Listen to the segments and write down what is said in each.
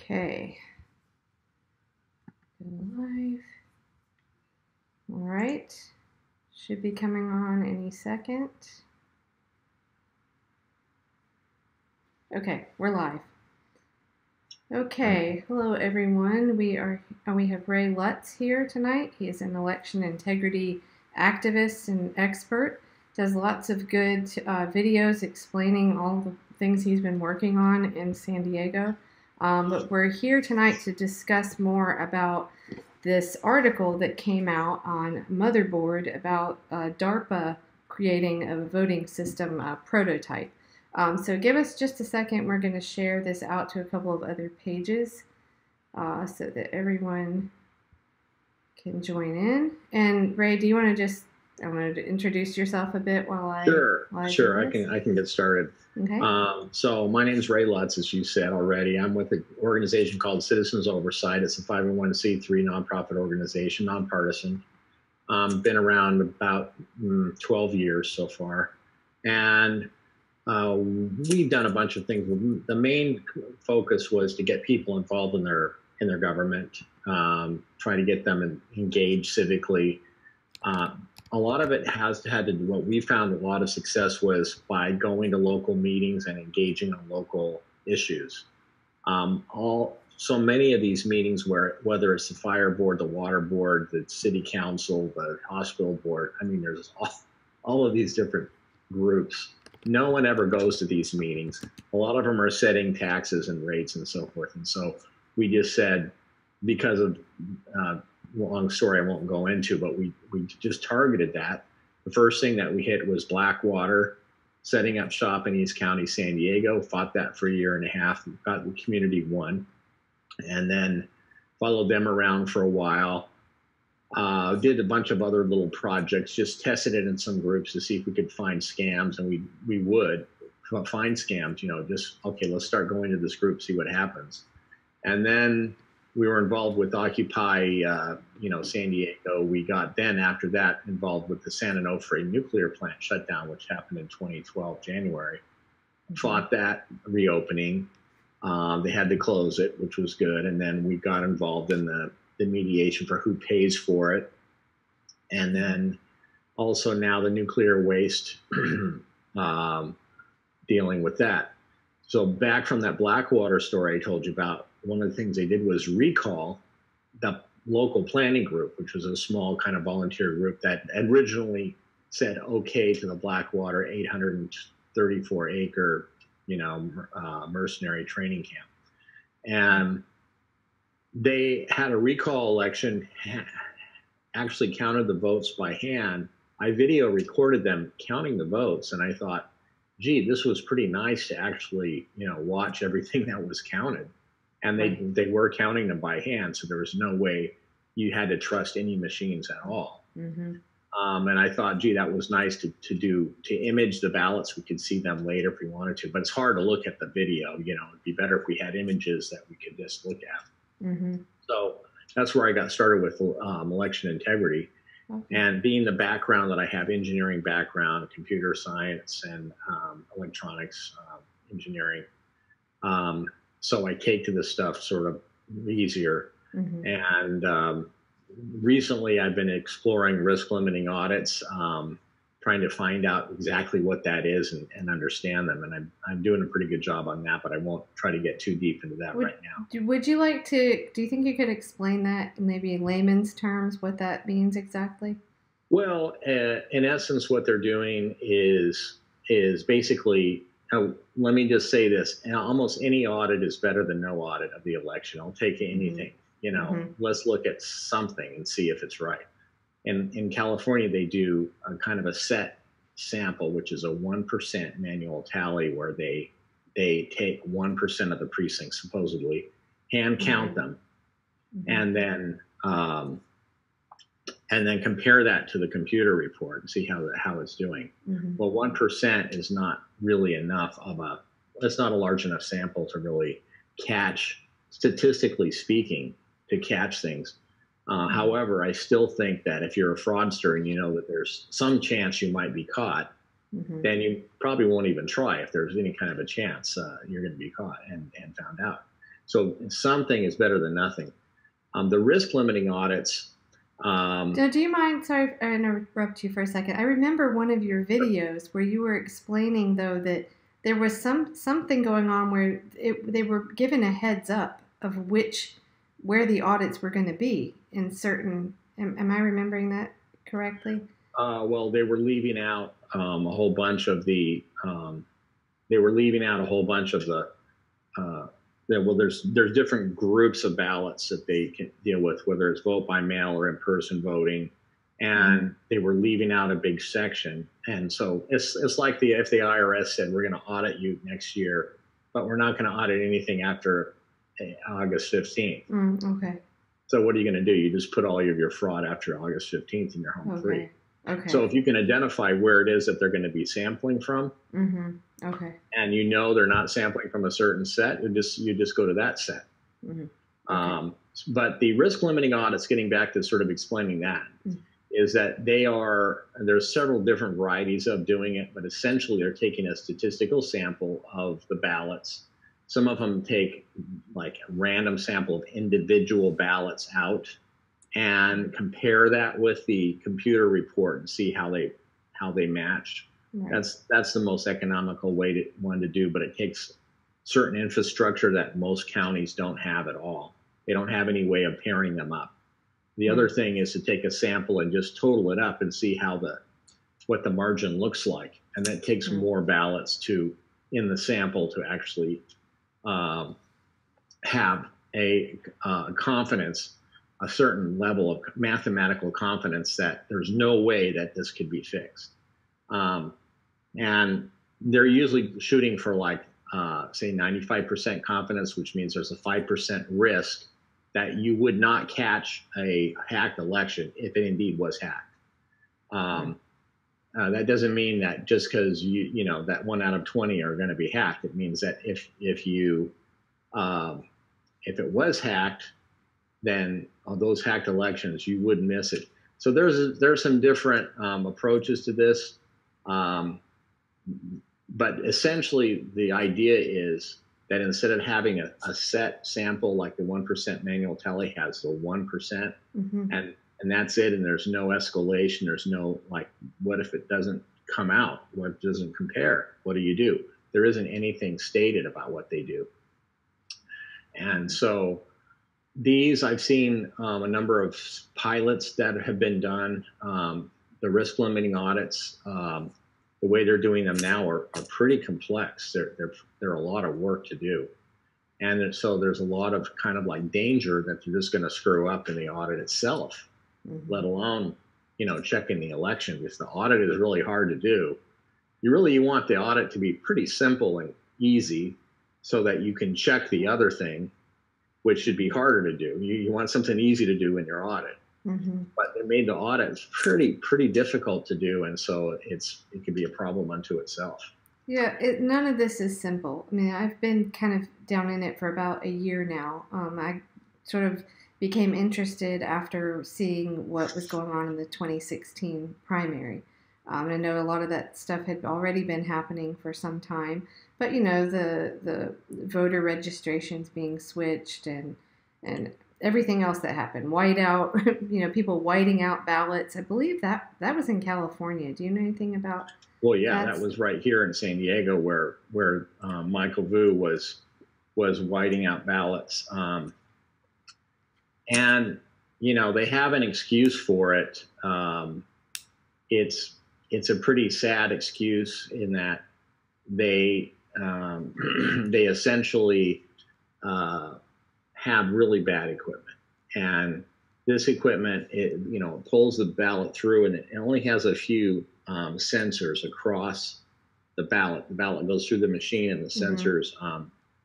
Okay. Go live. All right. Should be coming on any second. Okay, we're live. Okay, hello everyone. We have Ray Lutz here tonight. He is an election integrity activist and expert. Does lots of good videos explaining all the things he's been working on in San Diego. But we're here tonight to discuss more about this article that came out on Motherboard about DARPA creating a voting system prototype. So give us just a second. We're going to share this out to a couple of other pages so that everyone can join in. And Ray, do you want to I wanted to introduce yourself a bit while I Sure. I can get started. Okay. So my name is Ray Lutz, as you said already. I'm with an organization called Citizens Oversight. It's a 501c3 nonprofit organization, nonpartisan. Been around about 12 years so far, and we've done a bunch of things. The main focus was to get people involved in their government, try to get them engaged civically. A lot of it had to do, what we found a lot of success was by going to local meetings and engaging on local issues. So many of these meetings, whether it's the fire board, the water board, the city council, the hospital board, I mean, there's all of these different groups. No one ever goes to these meetings. A lot of them are setting taxes and rates and so forth. And so we just said, because of long story I won't go into, but we just targeted that. The first thing that we hit was Blackwater, setting up shop in East County, San Diego, fought that for a year and a half, got the community won, and then followed them around for a while. Did a bunch of other little projects, just tested it in some groups to see if we could find scams, and we would find scams, just, okay, let's start going to this group, see what happens. And then we were involved with Occupy, San Diego. We got then after that involved with the San Onofre nuclear plant shutdown, which happened in 2012, January. Fought that reopening. They had to close it, which was good. And then we got involved in the mediation for who pays for it. And then also now the nuclear waste, dealing with that. So back from that Blackwater story I told you about, one of the things they did was recall the local planning group, which was a small kind of volunteer group that originally said okay to the Blackwater 834-acre, mercenary training camp. And they had a recall election, actually counted the votes by hand. I video recorded them counting the votes, and I thought, gee, this was pretty nice to actually, watch everything that was counted. And they were counting them by hand, so there was no way you had to trust any machines at all. Mm-hmm. And I thought, gee, that was nice to image the ballots. We could see them later if we wanted to, but it's hard to look at the video. It'd be better if we had images that we could just look at. Mm-hmm. So that's where I got started with election integrity. Okay. And being the background that I have, engineering background, computer science, and electronics engineering. So I take to this stuff sort of easier. Mm-hmm. And recently I've been exploring risk limiting audits, trying to find out exactly what that is and understand them. And I'm doing a pretty good job on that, but I won't try to get too deep into that right now. Would you like to, do you think you could explain that maybe in layman's terms, what that means exactly? Well, in essence, what they're doing is basically, let me just say this, almost any audit is better than no audit of the election. I'll take anything, mm-hmm. Let's look at something and see if it's right. And in California, they do a kind of a set sample, which is a 1% manual tally where they take 1% of the precincts, supposedly, hand count mm-hmm. them, mm-hmm. and then compare that to the computer report and see how it's doing. Mm-hmm. Well, 1% is not really enough it's not a large enough sample to really catch, statistically speaking, to catch things. However, I still think that if you're a fraudster and you know that there's some chance you might be caught, mm-hmm. then you probably won't even try if there's any kind of a chance you're going to be caught and found out. So something is better than nothing. The risk limiting audits. Do you mind? Sorry, I interrupt you for a second. I remember one of your videos where you were explaining, though, that there was something going on where they were given a heads up of where the audits were going to be in certain. Am I remembering that correctly? Well, they were leaving out a whole bunch of the. They were leaving out a whole bunch of the. Well, there's different groups of ballots that they can deal with, whether it's vote by mail or in-person voting, and they were leaving out a big section. And so it's like if the IRS said, we're going to audit you next year, but we're not going to audit anything after August 15th. Okay. So what are you going to do? You just put all of your fraud after August 15th and you're home free. Okay. So if you can identify where it is that they're going to be sampling from, okay, and you know they're not sampling from a certain set, you just go to that set. Okay. But the risk limiting audits, getting back to sort of explaining that, is that there's several different varieties of doing it, but essentially they're taking a statistical sample of the ballots. Some of them take like a random sample of individual ballots out and compare that with the computer report and see how they match. Right. That's the most economical one to do, but it takes certain infrastructure that most counties don't have at all. They don't have any way of pairing them up. The other thing is to take a sample and just total it up and see what the margin looks like, and that takes more ballots in the sample to actually have a confidence. A certain level of mathematical confidence that there's no way that this could be fixed. And they're usually shooting for say 95% confidence, which means there's a 5% risk that you would not catch a hacked election if it indeed was hacked. That doesn't mean that just because that 1 out of 20 are going to be hacked. It means that if it was hacked, then on those hacked elections, you wouldn't miss it. So there's some different approaches to this, but essentially the idea is that instead of having a set sample like the 1% manual tally has, the 1%, and that's it, and there's no escalation, there's no what if it doesn't come out? What if it doesn't compare? What do you do? There isn't anything stated about what they do, and so. These, I've seen a number of pilots that have been done. The risk limiting audits, the way they're doing them now are pretty complex. They're a lot of work to do. And so there's a lot of kind of danger that you're just going to screw up in the audit itself, let alone, checking the election, because the audit is really hard to do. You want the audit to be pretty simple and easy so that you can check the other thing, which should be harder to do. You want something easy to do in your audit, but they made the audits pretty difficult to do, and so it could be a problem unto itself. Yeah, none of this is simple. I mean, I've been kind of down in it for about a year now. I sort of became interested after seeing what was going on in the 2016 primary. I know a lot of that stuff had already been happening for some time, but the voter registrations being switched and everything else that happened, whiteout, people whiting out ballots. I believe that was in California. Do you know anything about? Well, yeah, that was right here in San Diego where Michael Vu was whiting out ballots, and they have an excuse for it. It's a pretty sad excuse in that they essentially have really bad equipment, and this equipment pulls the ballot through, and it only has a few sensors across the ballot. The ballot goes through the machine, and the sensors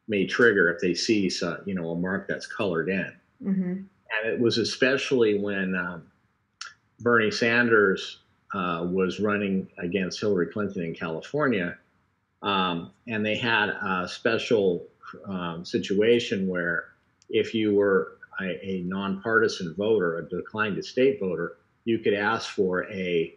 may trigger if they see a mark that's colored in. And it was especially when Bernie Sanders was running against Hillary Clinton in California, and they had a special situation where if you were a nonpartisan voter, a declined to state voter, you could ask for a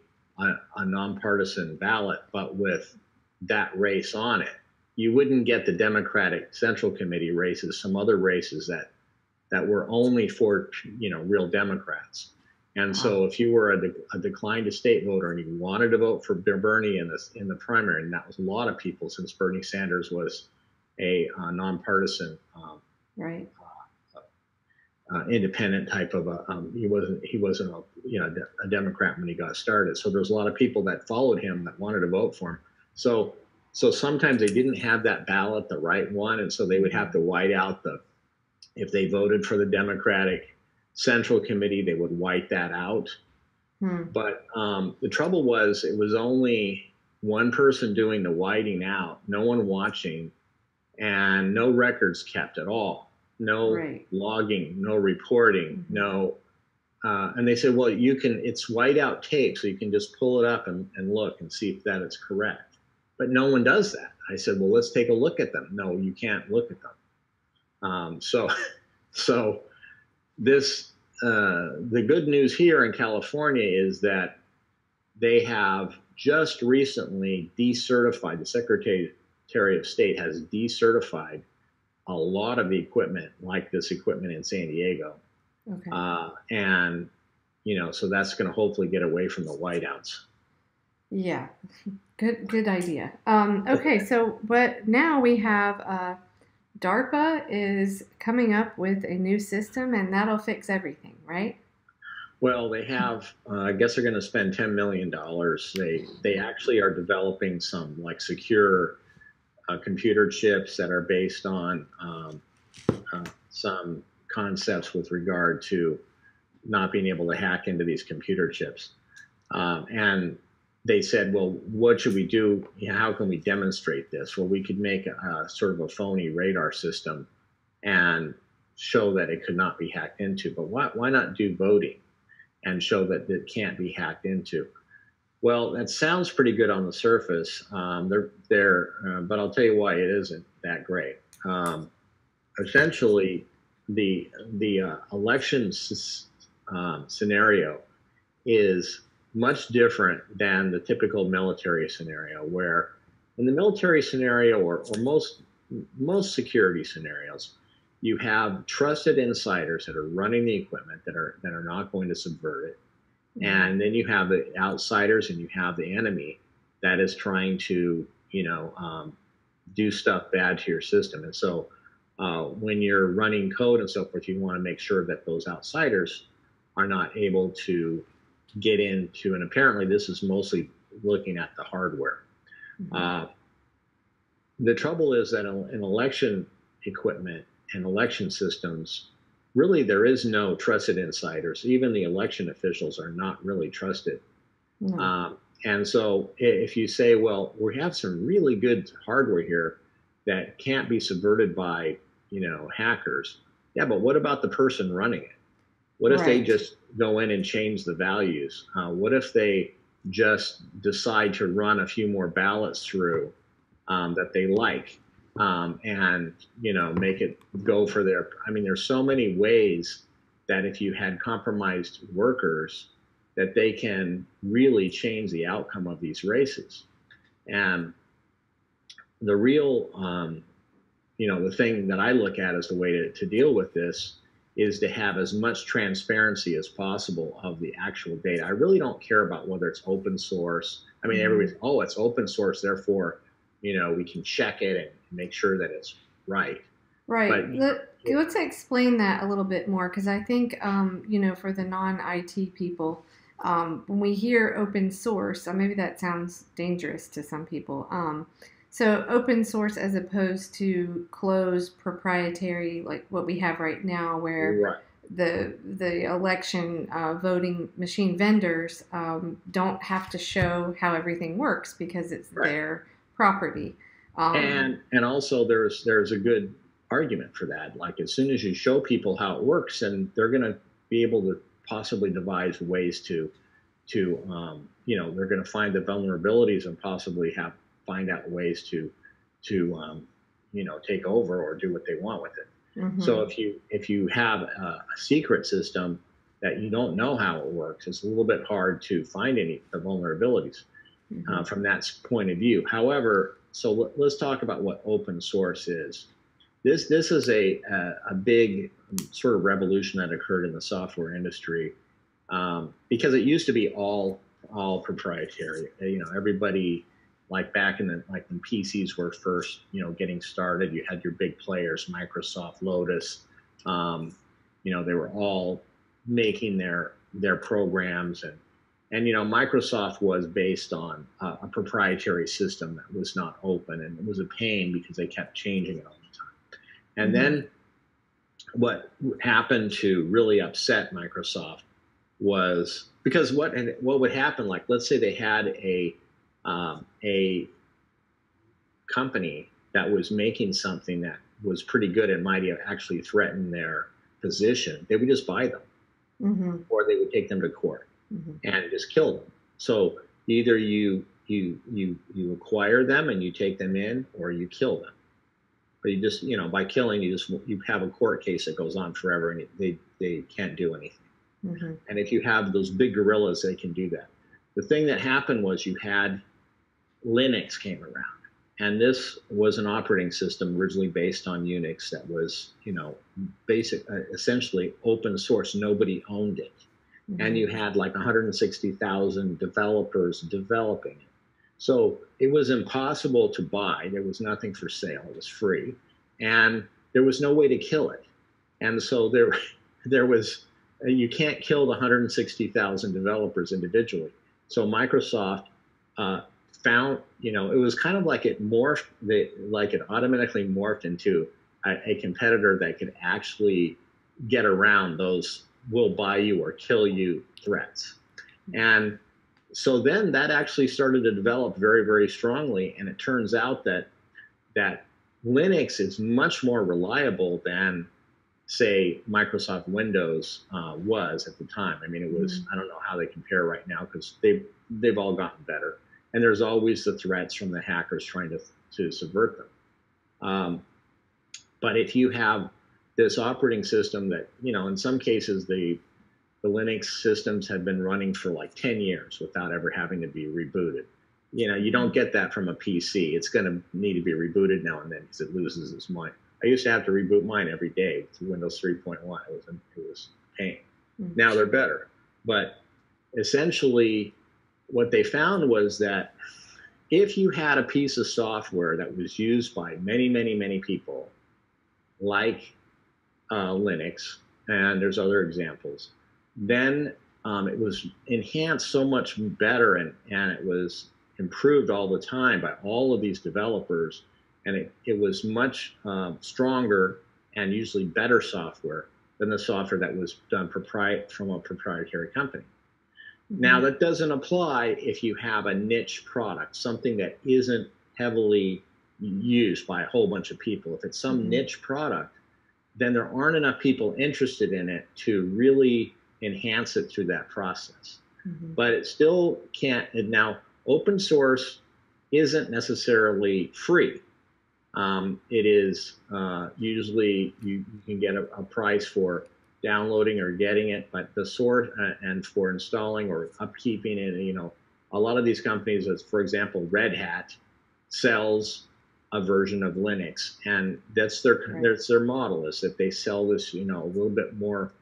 nonpartisan ballot, but with that race on it. you wouldn't get the Democratic Central Committee races, some other races that were only for, real Democrats. And so if you were a declined estate voter and you wanted to vote for Bernie in the primary, and that was a lot of people since Bernie Sanders was a nonpartisan, right, independent type of he wasn't a Democrat when he got started. So there's a lot of people that followed him that wanted to vote for him. So sometimes they didn't have that ballot, the right one, and so they would have to white out if they voted for the Democratic Central Committee, they would white that out. But the trouble was, it was only one person doing the whiting out, no one watching, and no records kept at all. No logging, no reporting, no. And they said, well, it's whiteout tape, so you can just pull it up and look and see if that is correct. But no one does that. I said, well, let's take a look at them. No, you can't look at them. So this, the good news here in California is that they have just recently decertified, the Secretary of State has decertified a lot of the equipment, like this equipment in San Diego. Okay. And, so that's going to hopefully get away from the whiteouts. Yeah, good idea. Okay, but now we have DARPA is coming up with a new system, and that'll fix everything, right? Well, they have. I guess they're going to spend $10 million. They actually are developing some secure computer chips that are based on some concepts with regard to not being able to hack into these computer chips. And they said, well, what should we do? How can we demonstrate this? Well, we could make a sort of a phony radar system and show that it could not be hacked into. But why not do voting and show that it can't be hacked into? Well, that sounds pretty good on the surface. But I'll tell you why it isn't that great. Essentially, the election scenario is much different than the typical military scenario, where in the military scenario or most security scenarios, you have trusted insiders that are running the equipment that are not going to subvert it. And then you have the outsiders and you have the enemy that is trying to, do stuff bad to your system. And so when you're running code and so forth, you want to make sure that those outsiders are not able to get into, and apparently this is mostly looking at the hardware. The trouble is that in election equipment and election systems, really there is no trusted insiders. Even the election officials are not really trusted. And so if you say, well, we have some really good hardware here that can't be subverted by, hackers. Yeah, but what about the person running it? What if they just go in and change the values? What if they just decide to run a few more ballots through that they like and, make it go for their, there's so many ways that if you had compromised workers, that they can really change the outcome of these races. And the real, the thing that I look at as the way to deal with this is to have as much transparency as possible of the actual data. I really don't care about whether it's open source. Everybody's, it's open source, therefore, we can check it and make sure that it's right. Right. Let's explain that a little bit more, because I think, for the non-IT people, when we hear open source, maybe that sounds dangerous to some people. So open source as opposed to closed proprietary, like what we have right now, where the election voting machine vendors don't have to show how everything works because it's their property. And also there's a good argument for that. Like, as soon as you show people how it works, and they're going to be able to possibly devise ways to they're going to find the vulnerabilities and possibly find out ways to take over or do what they want with it. So if you have a secret system that you don't know how it works, it's a little bit hard to find any of the vulnerabilities from that point of view. However, So let's talk about what open source is. This is a big sort of revolution that occurred in the software industry, because it used to be all proprietary. You know, everybody, like back in the, like when PCs were first, you know, getting started, you had your big players, Microsoft, Lotus. You know, they were all making their programs, and you know, Microsoft was based on a proprietary system that was not open, and it was a pain because they kept changing it all the time. And then what happened to really upset Microsoft was, because what would happen, like let's say they had a company that was making something that was pretty good and might have actually threatened their position, they would just buy them, or they would take them to court and just kill them. So either you acquire them and you take them in, or you kill them. But you just, you know, by killing, you have a court case that goes on forever, and they can't do anything. And if you have those big gorillas, they can do that. The thing that happened was you had Linux came around, and this was an operating system originally based on Unix that was, you know, essentially open source. Nobody owned it. And you had like 160,000 developers developing it. So it was impossible to buy. There was nothing for sale. It was free. And there was no way to kill it. And so there was, you can't kill the 160,000 developers individually. So Microsoft found, you know, it was kind of like it morphed, like it automatically morphed into a competitor that could actually get around those will buy you or kill you threats. And so then that actually started to develop very, very strongly. And it turns out that Linux is much more reliable than, say, Microsoft Windows was at the time. I mean, it was, I don't know how they compare right now, because they've all gotten better. And there's always the threats from the hackers trying to subvert them. But if you have this operating system that, you know, in some cases the Linux systems have been running for like 10 years without ever having to be rebooted. You know, you don't get that from a PC. It's going to need to be rebooted now and then because it loses its mind. I used to have to reboot mine every day through Windows 3.1. It was pain. Now they're better. But essentially what they found was that if you had a piece of software that was used by many, many, many people, like Linux, and there's other examples, then it was enhanced so much better, and it was improved all the time by all of these developers, and it was much stronger and usually better software than the software that was done from a proprietary company. Now, that doesn't apply if you have a niche product, something that isn't heavily used by a whole bunch of people. If it's some niche product, then there aren't enough people interested in it to really enhance it through that process. But it still can't. Now, open source isn't necessarily free. It is usually you can get a price for downloading or getting it, but the source and for installing or upkeeping it, you know, a lot of these companies, as for example, Red Hat sells a version of Linux, and that's their model, is that they sell this, you know, a little bit more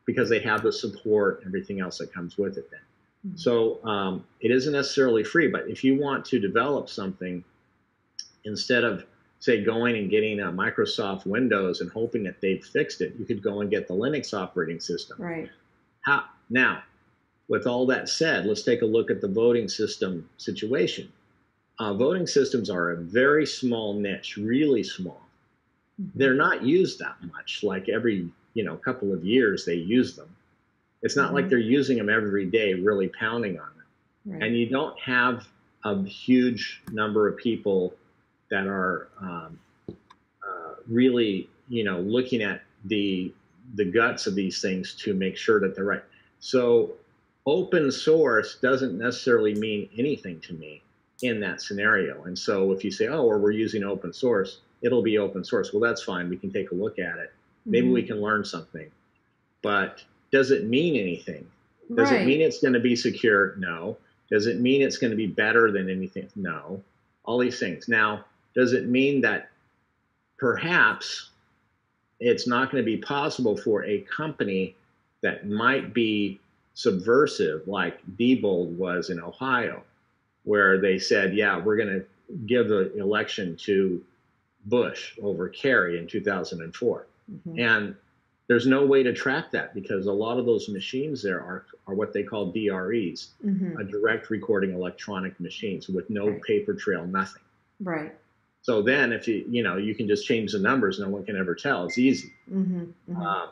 because they have the support and everything else that comes with it then. So it isn't necessarily free, but if you want to develop something, instead of, say, going and getting a Microsoft Windows and hoping that they've fixed it, you could go and get the Linux operating system. Right. Now, with all that said, let's take a look at the voting system situation. Voting systems are a very small niche, really small. They're not used that much. Like every, you know, couple of years they use them. It's not like they're using them every day, really pounding on them. And you don't have a huge number of people that are really, you know, looking at the guts of these things to make sure that they're right. So open source doesn't necessarily mean anything to me in that scenario. And so if you say, oh, well, we're using open source, it'll be open source. Well, that's fine. We can take a look at it. Maybe we can learn something. But does it mean anything? Does it mean it's going to be secure? No. Does it mean it's going to be better than anything? No. all these things. Now, does it mean that perhaps it's not going to be possible for a company that might be subversive, like Diebold was in Ohio, where they said, yeah, we're going to give the election to Bush over Kerry in 2004. Mm-hmm. And there's no way to track that because a lot of those machines there are what they call DREs, mm-hmm. a direct recording electronic machines with no paper trail, nothing. Right. So then if you can just change the numbers, no one can ever tell. It's easy. Mm-hmm. Mm-hmm.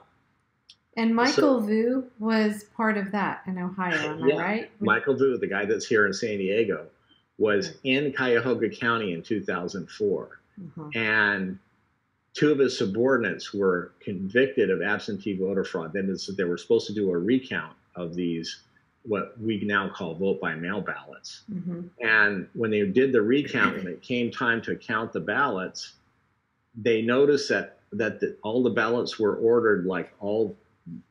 And Michael Vu was part of that in Ohio, am I right? Michael Vu, the guy that's here in San Diego, was in Cuyahoga County in 2004. Mm-hmm. And two of his subordinates were convicted of absentee voter fraud. That is, they were supposed to do a recount of these, what we now call vote-by-mail ballots. Mm-hmm. And when they did the recount, when it came time to count the ballots, they noticed that all the ballots were ordered, like all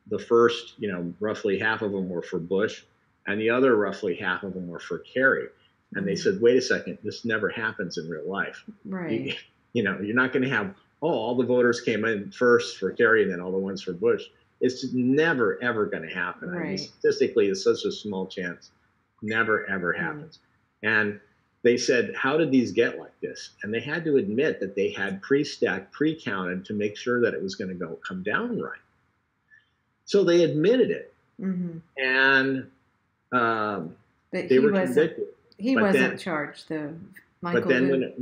the first, roughly half of them were for Bush, and the other roughly half of them were for Kerry. And they said, wait a second, this never happens in real life. Right. You're not going to have, all the voters came in first for Kerry and then all the ones for Bush. It's never, ever going to happen. Right. I mean, statistically, it's such a small chance. Never, ever happens. And they said, how did these get like this? And they had to admit that they had pre-stacked, pre-counted to make sure that it was going to come down right. So they admitted it. Mm-hmm. And they were convicted. He wasn't charged, though. But then,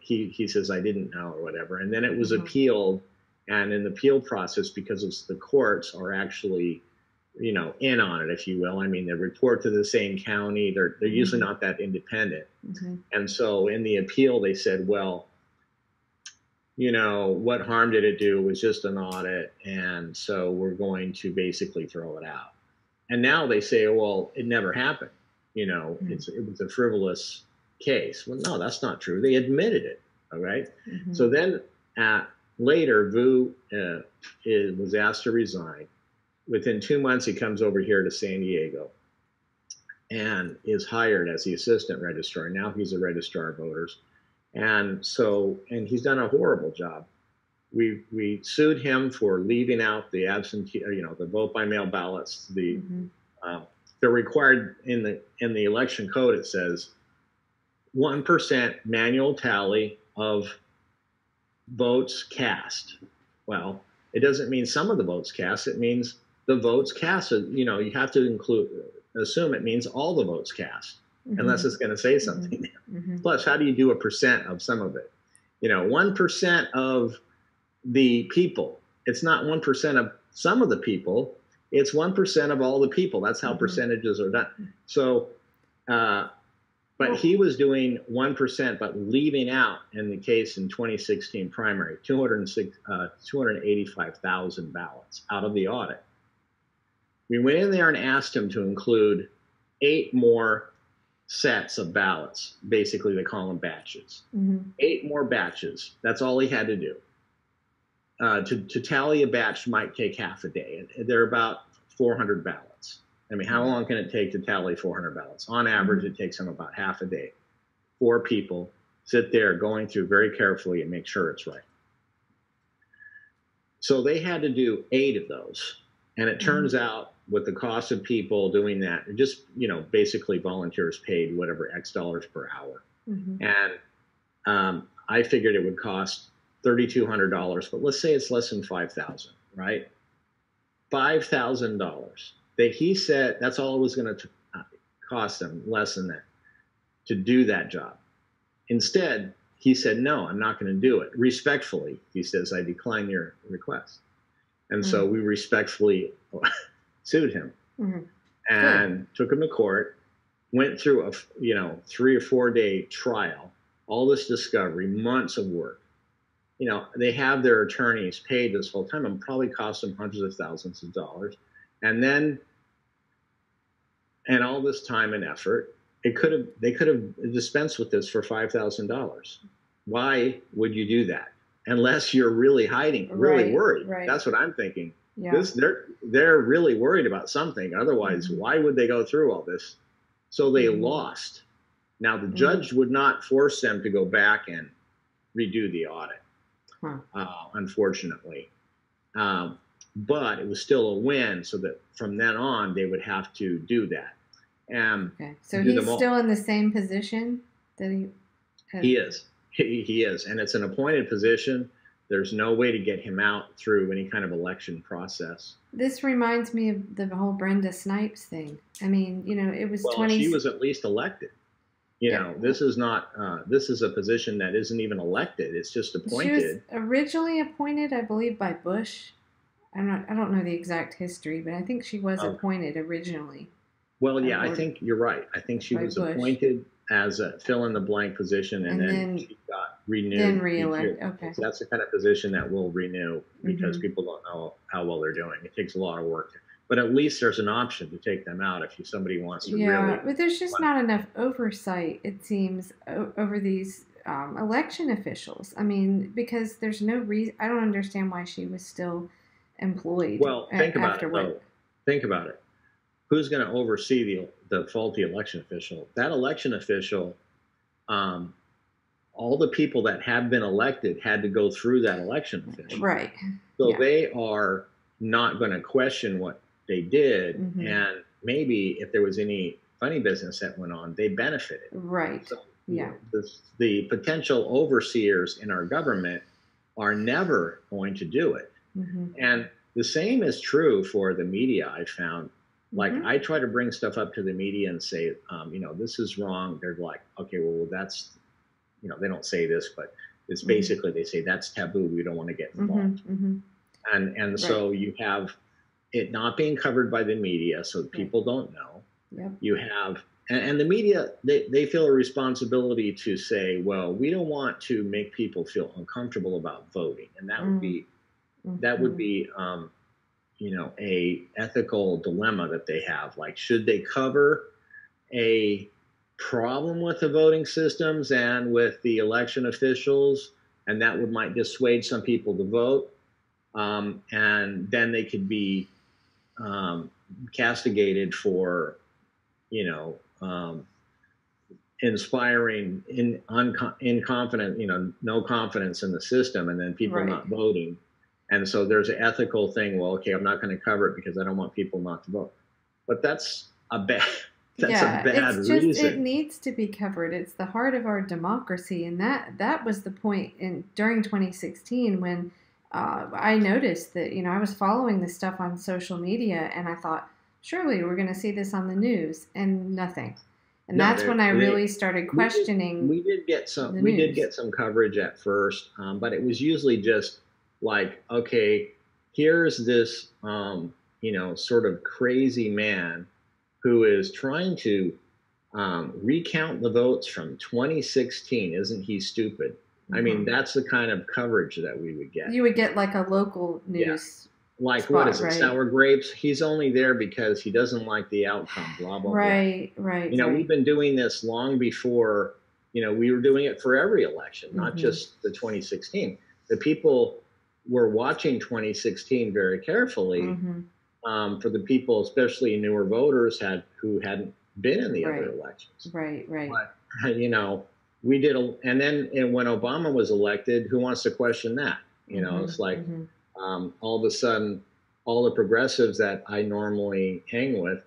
he says, I didn't know or whatever. And then it was appealed. And in the appeal process, because the courts are actually, in on it, if you will. I mean, they report to the same county. They're usually not that independent. Mm-hmm. And so in the appeal, they said, well, what harm did it do? It was just an audit. And so we're going to basically throw it out. And now they say, well, it never happened. Mm-hmm. It was a frivolous case. Well, no, that's not true. They admitted it. All right. Mm-hmm. So then later, Vu was asked to resign. Within 2 months, he comes over here to San Diego and is hired as the assistant registrar. Now he's a registrar of voters. And he's done a horrible job. We sued him for leaving out the absentee, the vote by mail ballots. They're required in the election code. It says 1% manual tally of votes cast. Well, it doesn't mean some of the votes cast. It means the votes cast. You have to assume it means all the votes cast, unless it's going to say something. Mm-hmm. Plus, how do you do a percent of some of it? 1% of the people. It's not 1% of some of the people. It's 1% of all the people. That's how percentages are done. So, but he was doing 1%, but leaving out, in the case in 2016 primary, 285,000 ballots out of the audit. We went in there and asked him to include 8 more sets of ballots. Basically, they call them batches. 8 more batches. That's all he had to do. To tally a batch might take half a day. They're about 400 ballots. I mean, how long can it take to tally 400 ballots? On average, it takes them about half a day. 4 people sit there going through very carefully and make sure it's right. So they had to do 8 of those. And it turns out with the cost of people doing that, just, basically volunteers paid whatever X dollars per hour. And I figured it would cost $3,200, but let's say it's less than $5,000, right? $5,000. He said that's all it was going to cost them, less than that, to do that job. Instead, he said, no, I'm not going to do it. Respectfully, he says, I decline your request. And so we respectfully sued him and took him to court, went through a 3 or 4 day trial, all this discovery, months of work. They have their attorneys paid this whole time and probably cost them hundreds of thousands of dollars. And all this time and effort, they could have dispensed with this for $5,000. Why would you do that? Unless you're really hiding, really worried. Right. That's what I'm thinking. Yeah. They're really worried about something. Otherwise, why would they go through all this? So they lost. Now, the judge would not force them to go back and redo the audit, unfortunately. But it was still a win, so that from then on, they would have to do that. Okay, so he's still in the same position that he has? He is. He is. And it's an appointed position. There's no way to get him out through any kind of election process. This reminds me of the whole Brenda Snipes thing. I mean, you know, it was she was at least elected. You know, this is not, this is a position that isn't even elected. It's just appointed. She was originally appointed, I believe, by Bush. I don't know the exact history, but I think she was appointed originally. Well, yeah, I think you're right. I think she was appointed as a fill-in-the-blank position, and then she got renewed. Then re-elected, okay. So that's the kind of position that will renew because people don't know how well they're doing. It takes a lot of work. But at least there's an option to take them out if somebody wants to really. Yeah, but there's just not enough oversight, it seems, over these election officials. I mean, because there's no reason. I don't understand why she was still employed. Well, think about it, though. Think about it. Who's going to oversee the faulty election official? That election official, all the people that have been elected had to go through that election official. Right. So they are not going to question what they did, and maybe if there was any funny business that went on, they benefited. Right. So, the potential overseers in our government are never going to do it. And the same is true for the media, I found. Like, I try to bring stuff up to the media and say, you know, this is wrong. They're like, okay, well, that's, you know, they don't say this, but it's basically, they say that's taboo. We don't want to get involved. And so you have it not being covered by the media, so people don't know. You have, and the media, they feel a responsibility to say, well, we don't want to make people feel uncomfortable about voting. And that would be, you know, a ethical dilemma that they have. Like, should they cover a problem with the voting systems and with the election officials, and that might dissuade some people to vote, and then they could be castigated for, you know, inspiring inconfident, you know, no confidence in the system, and then people not voting. And so there's an ethical thing. Well, okay, I'm not going to cover it because I don't want people not to vote. But that's a bad. That's a bad reason. It needs to be covered. It's the heart of our democracy, and that was the point during 2016 when I noticed that, you know, I was following this stuff on social media, and I thought, surely we're going to see this on the news, and nothing. And that's when I really started questioning. We did get some coverage at first, but it was usually just like, okay, here's this, you know, sort of crazy man who is trying to recount the votes from 2016. Isn't he stupid? I mean, that's the kind of coverage that we would get. You would get like a local news. Like, spot, what is it, Sour Grapes? He's only there because he doesn't like the outcome, blah, blah, blah. Right. You know, we've been doing this long before, you know, we were doing it for every election, not just the 2016. The people were watching 2016 very carefully. For the people, especially newer voters, who hadn't been in the other elections. Right. But, you know, we did, and then when Obama was elected, who wants to question that? You know, it's like all of a sudden, all the progressives that I normally hang with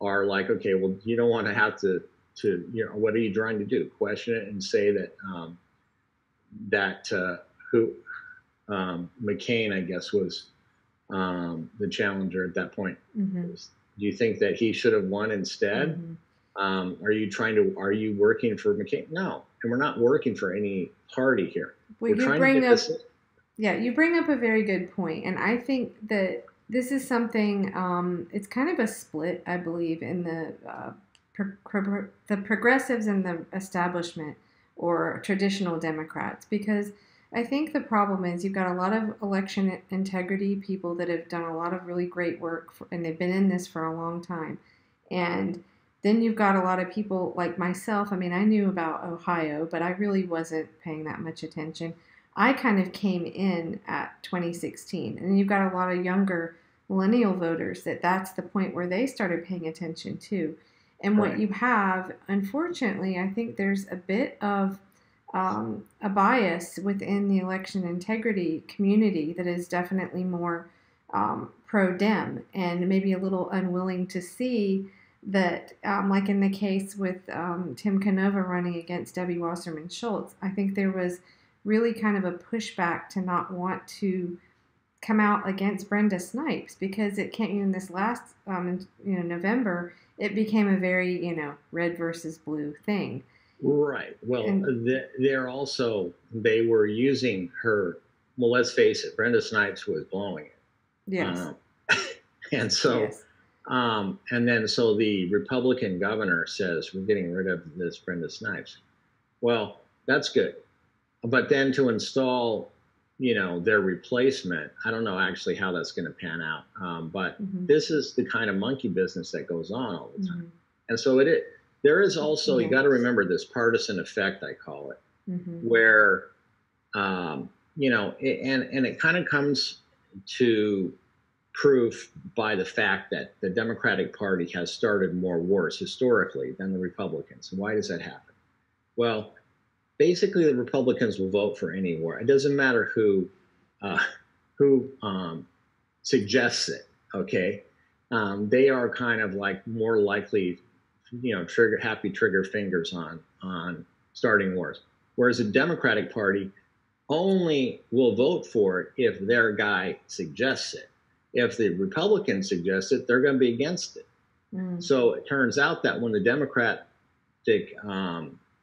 are like, okay, well, you don't want to have to, you know, what are you trying to do? Question it and say that McCain, I guess, was the challenger at that point. Do you think that he should have won instead? Are you working for McCain? No, and we're not working for any party here. Well, you bring up a very good point, and I think that this is something. It's kind of a split, I believe, in the progressives and the establishment or traditional Democrats, because I think the problem is you've got a lot of election integrity people that have done a lot of really great work, and they've been in this for a long time. And then you've got a lot of people like myself. I mean, I knew about Ohio, but I really wasn't paying that much attention. I kind of came in at 2016. And you've got a lot of younger millennial voters that's the point where they started paying attention too. And what Right. you have, unfortunately, I think there's a bit of a bias within the election integrity community that is definitely more pro-Dem and maybe a little unwilling to see that, like in the case with Tim Canova running against Debbie Wasserman Schultz, I think there was really kind of a pushback to not want to come out against Brenda Snipes because it can't. In this last, November, it became a very red versus blue thing. Right. Well, And they were using her. Well, let's face it, Brenda Snipes was blowing it. yes, And so, yes, and then so the Republican governor says, we're getting rid of this Brenda Snipes. Well, that's good. But then to install, their replacement, I don't know actually how that's going to pan out. But this is the kind of monkey business that goes on all the time. And so there is also, you got to remember this partisan effect, I call it, where, and it kind of comes to proof by the fact that the Democratic Party has started more wars historically than the Republicans. And why does that happen? Well, basically the Republicans will vote for any war. It doesn't matter who suggests it. Okay, they are kind of like more likely, trigger fingers on starting wars. Whereas the Democratic Party only will vote for it if their guy suggests it. If the Republicans suggest it, they're going to be against it. So it turns out that when the Democratic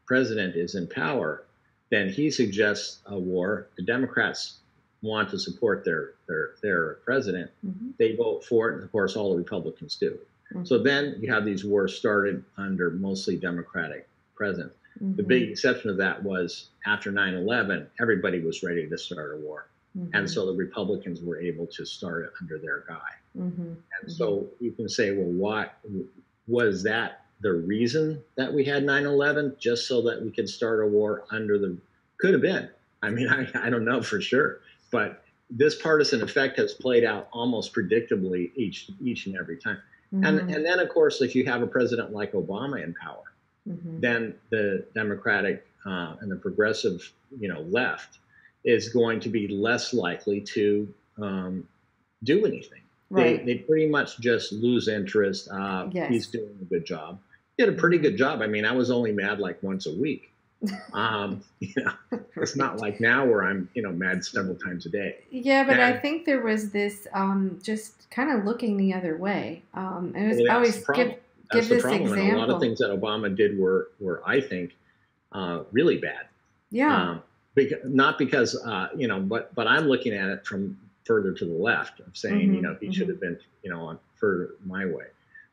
president is in power, then he suggests a war. The Democrats want to support their president. They vote for it, and of course, all the Republicans do. So then you have these wars started under mostly Democratic presidents. The big exception of that was after 9/11, everybody was ready to start a war. And so the Republicans were able to start it under their guy. And so you can say, well, what was that the reason that we had 9/11? Just so that we could start a war under the, could have been. I mean, I don't know for sure. But this partisan effect has played out almost predictably each and every time. And then, of course, if you have a president like Obama in power, then the Democratic and the progressive, left is going to be less likely to do anything. Right. They pretty much just lose interest. Yes. He's doing a good job. He did a pretty good job. I mean, I was only mad like once a week. It's not like now where I'm, mad several times a day. Yeah, but I think there was this just kind of looking the other way. It was always give this example. And a lot of things that Obama did were I think, really bad. Yeah. Not because, but I'm looking at it from further to the left of saying, he should have been, on further my way.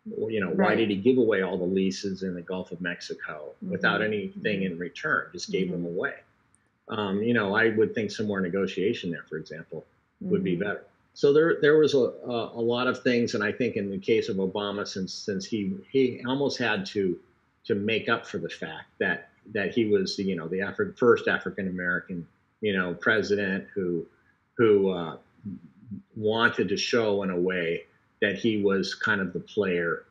Why did he give away all the leases in the Gulf of Mexico without anything in return? Just gave them away. I would think some more negotiation there, for example, would be better. So there was a lot of things, and I think in the case of Obama, since he almost had to make up for the fact that he was the first African American president who wanted to show in a way that he was kind of the player.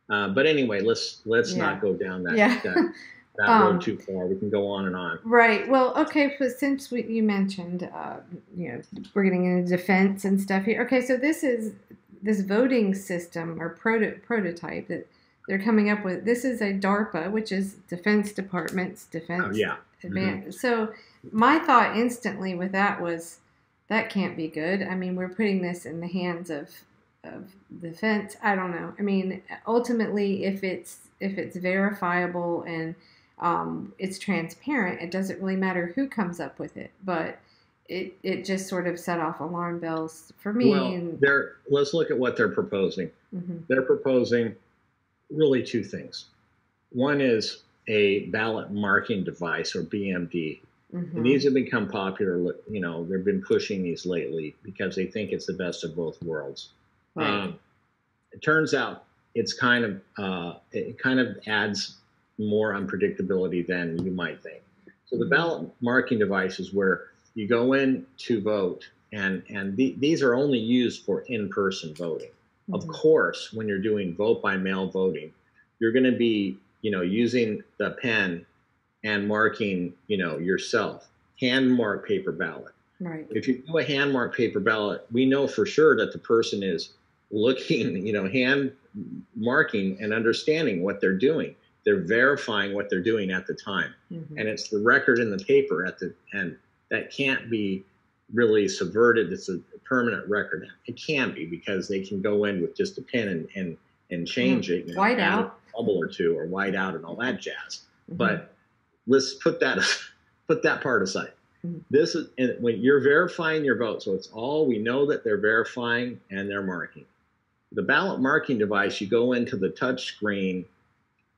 But anyway, let's not go down that road too far. We can go on and on. Right. Well, okay. But since you mentioned, we're getting into defense and stuff here. Okay, so this voting system or prototype that they're coming up with. This is a DARPA, which is Defense Department's defense. So my thought instantly with that was that can't be good. I mean, we're putting this in the hands of defense. I don't know. I mean, ultimately, if it's verifiable and it's transparent, it doesn't really matter who comes up with it. But it just sort of set off alarm bells for me. Well, let's look at what they're proposing. They're proposing really two things. One is a ballot marking device, or BMD. And these have become popular. They've been pushing these lately because they think it's the best of both worlds. Right. It turns out it kind of adds more unpredictability than you might think. So the ballot marking device is where you go in to vote, and these are only used for in-person voting. Of course, when you're doing vote-by-mail voting, you're going to be, using the pen and marking, yourself. Hand mark paper ballot. Right. If you do a hand mark paper ballot, we know for sure that the person is looking, hand marking and understanding what they're doing. They're verifying what they're doing at the time. Mm-hmm. And it's the record in the paper at the end that can't be really subverted. It's a permanent record. It can be, because they can go in with just a pen and change it. White out. A bubble or two, or white out and all that jazz. Mm-hmm. But let's put that part aside. Mm-hmm. This is when you're verifying your vote. So it's all, we know that they're verifying and they're marking. The ballot marking device, you go into the touch screen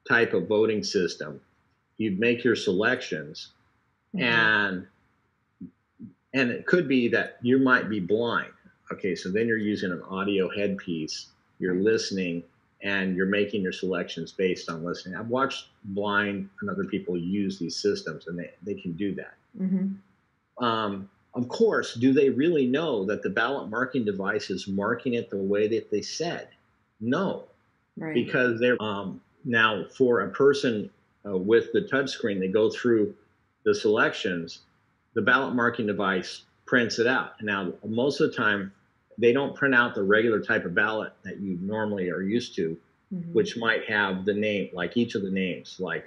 type of voting system, you make your selections, mm-hmm. and it could be that you might be blind. Okay, so then you're using an audio headpiece, you're listening, and you're making your selections based on listening. I've watched blind and other people use these systems, and they can do that. Mm-hmm. Of course, do they really know that the ballot marking device is marking it the way that they said? No, right. Because they're now, for a person with the touchscreen, they go through the selections, the ballot marking device prints it out. Now, most of the time, they don't print out the regular type of ballot that you normally are used to, mm-hmm. which might have the name, like each of the names, like,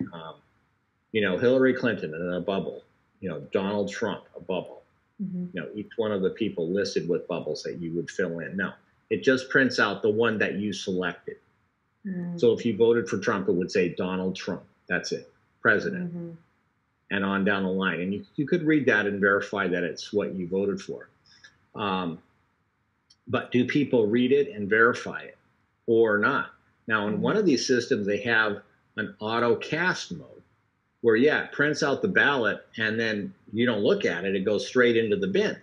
Hillary Clinton in a bubble, Donald Trump, a bubble, mm-hmm. Each one of the people listed with bubbles that you would fill in. No, it just prints out the one that you selected. Mm-hmm. So if you voted for Trump, it would say Donald Trump. That's it, president, mm-hmm. and on down the line. And you could read that and verify that it's what you voted for. But do people read it and verify it or not? Now, in one of these systems, they have an auto cast mode where, it prints out the ballot and then you don't look at it. It goes straight into the bin.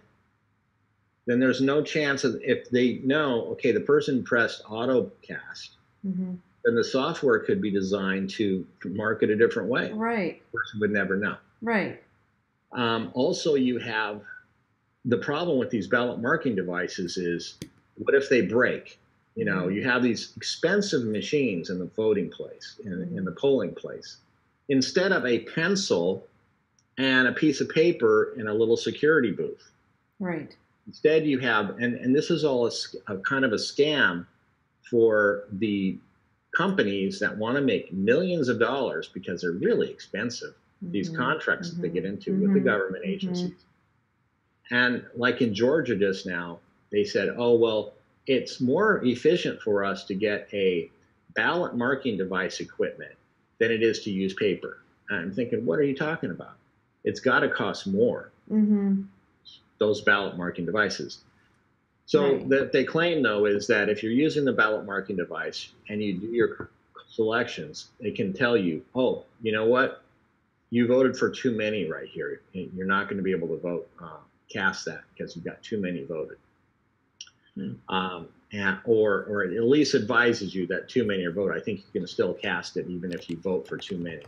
Then there's no chance of, if they know, okay, the person pressed auto cast, mm-hmm. then the software could be designed to mark it a different way. Right. The person would never know. Right. Also, you have the problem with these ballot marking devices is, what if they break? You have these expensive machines in the voting place, in the polling place. Instead of a pencil and a piece of paper in a little security booth. Right. Instead, you have, and this is all a kind of a scam for the companies that want to make millions of dollars, because they're really expensive, mm-hmm. these contracts mm-hmm. that they get into mm-hmm. with the government agencies. Mm-hmm. And like in Georgia just now, they said, oh, well, it's more efficient for us to get a ballot marking device equipment than it is to use paper. And I'm thinking, what are you talking about? It's got to cost more, mm-hmm. those ballot marking devices. So right. that they claim, though, is that if you're using the ballot marking device and you do your selections, it can tell you, oh, you know what? You voted for too many right here. You're not going to be able to vote, cast that, because you've got too many voted. Or it at least advises you that too many are voted. I think you can still cast it even if you vote for too many.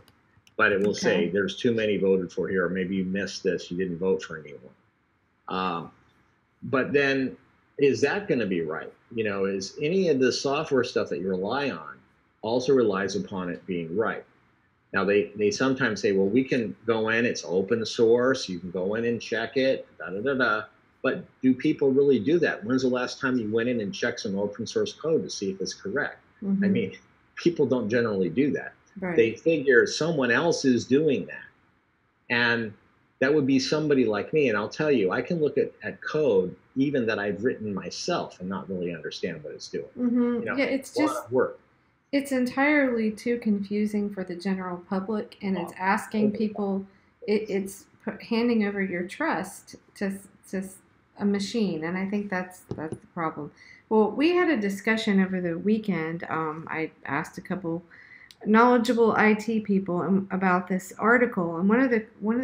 But it will say there's too many voted for here, or maybe you missed this, you didn't vote for anyone. But then, is that going to be right? Is any of the software stuff that you rely on also relies upon it being right? Now, they sometimes say, well, we can go in, it's open source, you can go in and check it, da-da-da-da. But do people really do that? When's the last time you went in and checked some open source code to see if it's correct? Mm-hmm. I mean, people don't generally do that. Right. They figure someone else is doing that. And that would be somebody like me. And I'll tell you, I can look at code even that I've written myself and not really understand what it's doing. Mm-hmm. It's just work. It's entirely too confusing for the general public, and it's asking people, it's handing over your trust to a machine, and I think that's the problem. Well, we had a discussion over the weekend. I asked a couple knowledgeable IT people about this article, and one of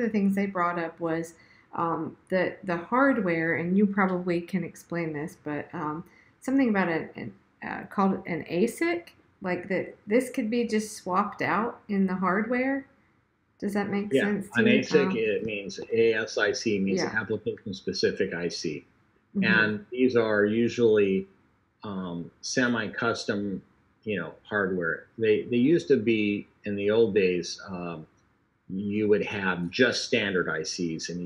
the things they brought up was the hardware, and you probably can explain this, but something about called an ASIC, like that this could be just swapped out in the hardware. Does that make sense to you? An ASIC, it means ASIC, means application-specific IC. Mm-hmm. And these are usually semi-custom hardware. They used to be, in the old days, you would have just standard ICs, and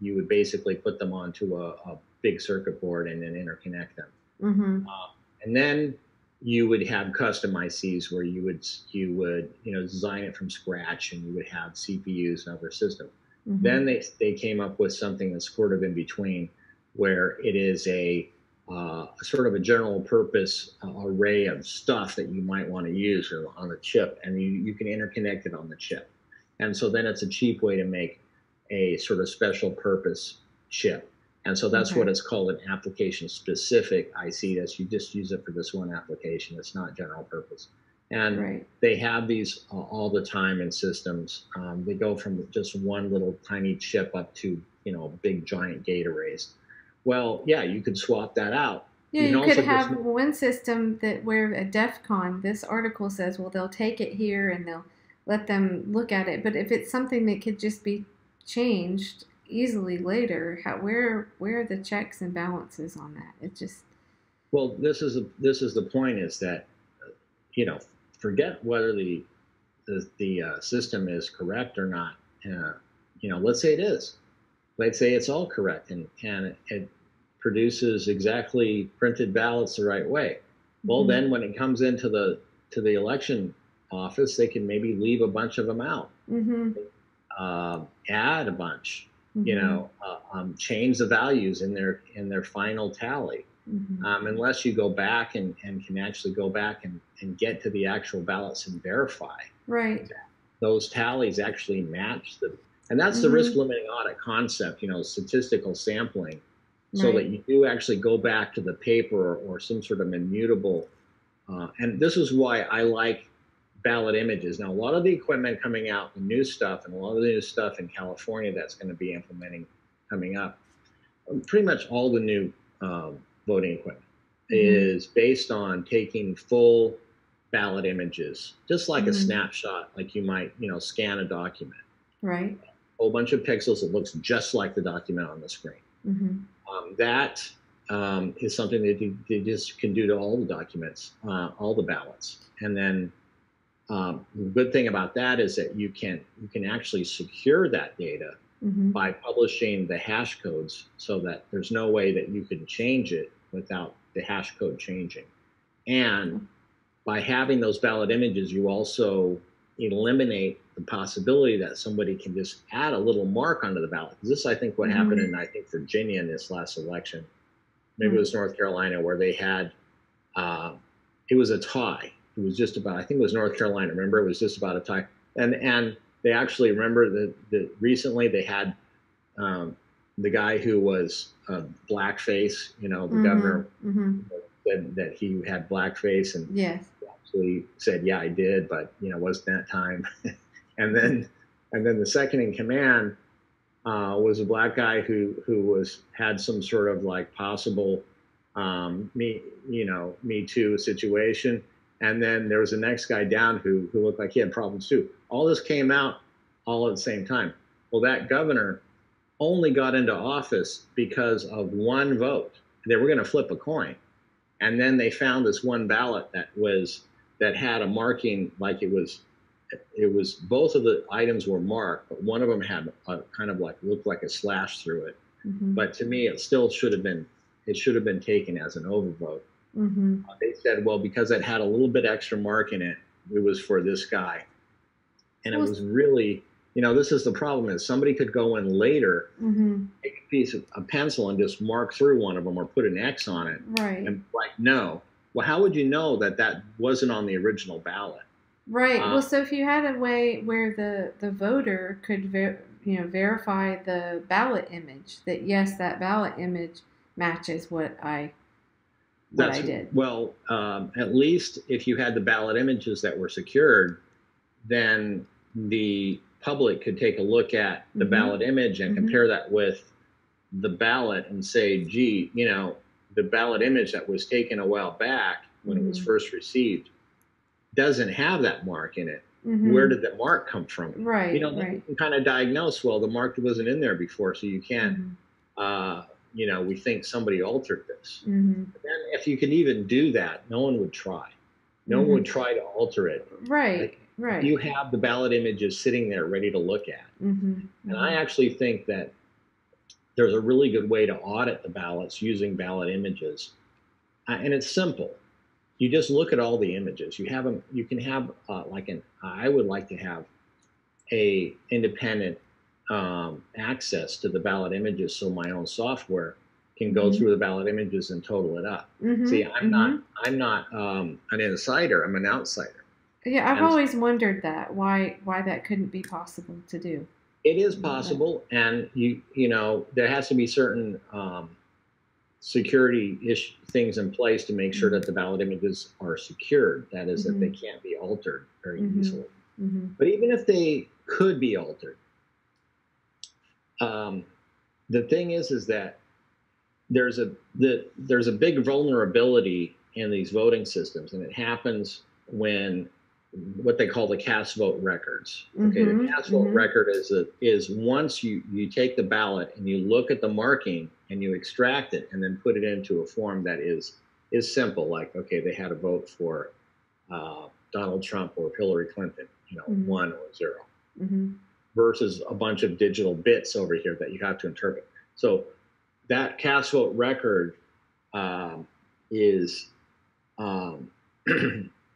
you would basically put them onto a big circuit board and then interconnect them. Mm-hmm. And then you would have custom ICs where you would design it from scratch, and you would have CPUs and other systems. Mm-hmm. Then they came up with something that's sort of in between, where it is a sort of a general purpose array of stuff that you might want to use on the chip, and you can interconnect it on the chip. And so then it's a cheap way to make a sort of special purpose chip. And so that's what it's called, an application specific IC. That's, you just use it for this one application. It's not general purpose. And they have these all the time in systems. They go from just one little tiny chip up to, big giant gate arrays. Well, yeah, you could swap that out. Yeah, you could have one system where a DEF CON, this article says, well, they'll take it here and they'll let them look at it. But if it's something that could just be changed easily later, where are the checks and balances on that? It just... Well, this is the point, is that, forget whether the system is correct or not. Let's say it is. Let's say it's all correct, and it produces exactly printed ballots the right way. Well, then when it comes into the election office, they can maybe leave a bunch of them out, add a bunch, change the values in their final tally. Unless you go back and can actually go back and get to the actual ballots and verify that those tallies actually match them. And that's the risk limiting audit concept, statistical sampling, so that you do actually go back to the paper or some sort of immutable. And this is why I like ballot images. Now, a lot of the equipment coming out, the new stuff, and a lot of the new stuff in California that's going to be implementing coming up, pretty much all the new voting equipment is based on taking full ballot images, just like a snapshot, like you might, scan a document. Right. A whole bunch of pixels that looks just like the document on the screen. That is something that they just can do to all the documents, all the ballots. And then the good thing about that is that you can actually secure that data by publishing the hash codes, so that there's no way that you can change it without the hash code changing. And by having those ballot images, you also eliminate the possibility that somebody can just add a little mark onto the ballot. Because this, I think, what happened in, Virginia in this last election, maybe it was North Carolina, where they had, it was a tie. It was just about, I think it was North Carolina, remember? It was just about a tie. And they actually, remember that recently they had the guy who was blackface, the governor said that he had blackface, and actually said, yeah, I did, but wasn't that time. and then the second in command was a black guy who had some sort of like possible Me Too situation. And then there was the next guy down who looked like he had problems too. All this came out all at the same time. Well, that governor only got into office because of one vote. They were going to flip a coin. And then they found this one ballot that had a marking, like it was both of the items were marked, but one of them had a kind of like, looked like a slash through it. But to me, it still should have been taken as an overvote. They said, well, because it had a little bit extra mark in it, it was for this guy. And it was really, this is the problem, is somebody could go in later, take a piece of a pencil and just mark through one of them or put an X on it. And like, no. Well, how would you know that wasn't on the original ballot? Well, so if you had a way where the voter could verify the ballot image, that yes, that ballot image matches what I did. Well, at least if you had the ballot images that were secured, then the public could take a look at the ballot image and compare that with the ballot and say, gee, the ballot image that was taken a while back when it was first received doesn't have that mark in it. Where did the mark come from? You can kind of diagnose, well, the mark wasn't in there before, so you can't, we think somebody altered this. But then if you could even do that, no one would try. No one would try to alter it. Right, right. You have the ballot images sitting there ready to look at. And I actually think that there's a really good way to audit the ballots using ballot images. And it's simple. You just look at all the images. You have them. You can have I would like to have a independent access to the ballot images, so my own software can go through the ballot images and total it up. See, I'm not an insider. I'm an outsider. Yeah, I've always wondered that why that couldn't be possible to do. It is possible, and you know there has to be certain security things in place to make sure that the ballot images are secured. That is, that they can't be altered very easily. But even if they could be altered, the thing is that there's a big vulnerability in these voting systems, and it happens when what they call the cast vote records. Okay, the cast vote record is once you take the ballot and you look at the marking and you extract it and then put it into a form that is simple, like, okay, they had a vote for Donald Trump or Hillary Clinton, 1 or 0, versus a bunch of digital bits over here that you have to interpret. So that cast vote record is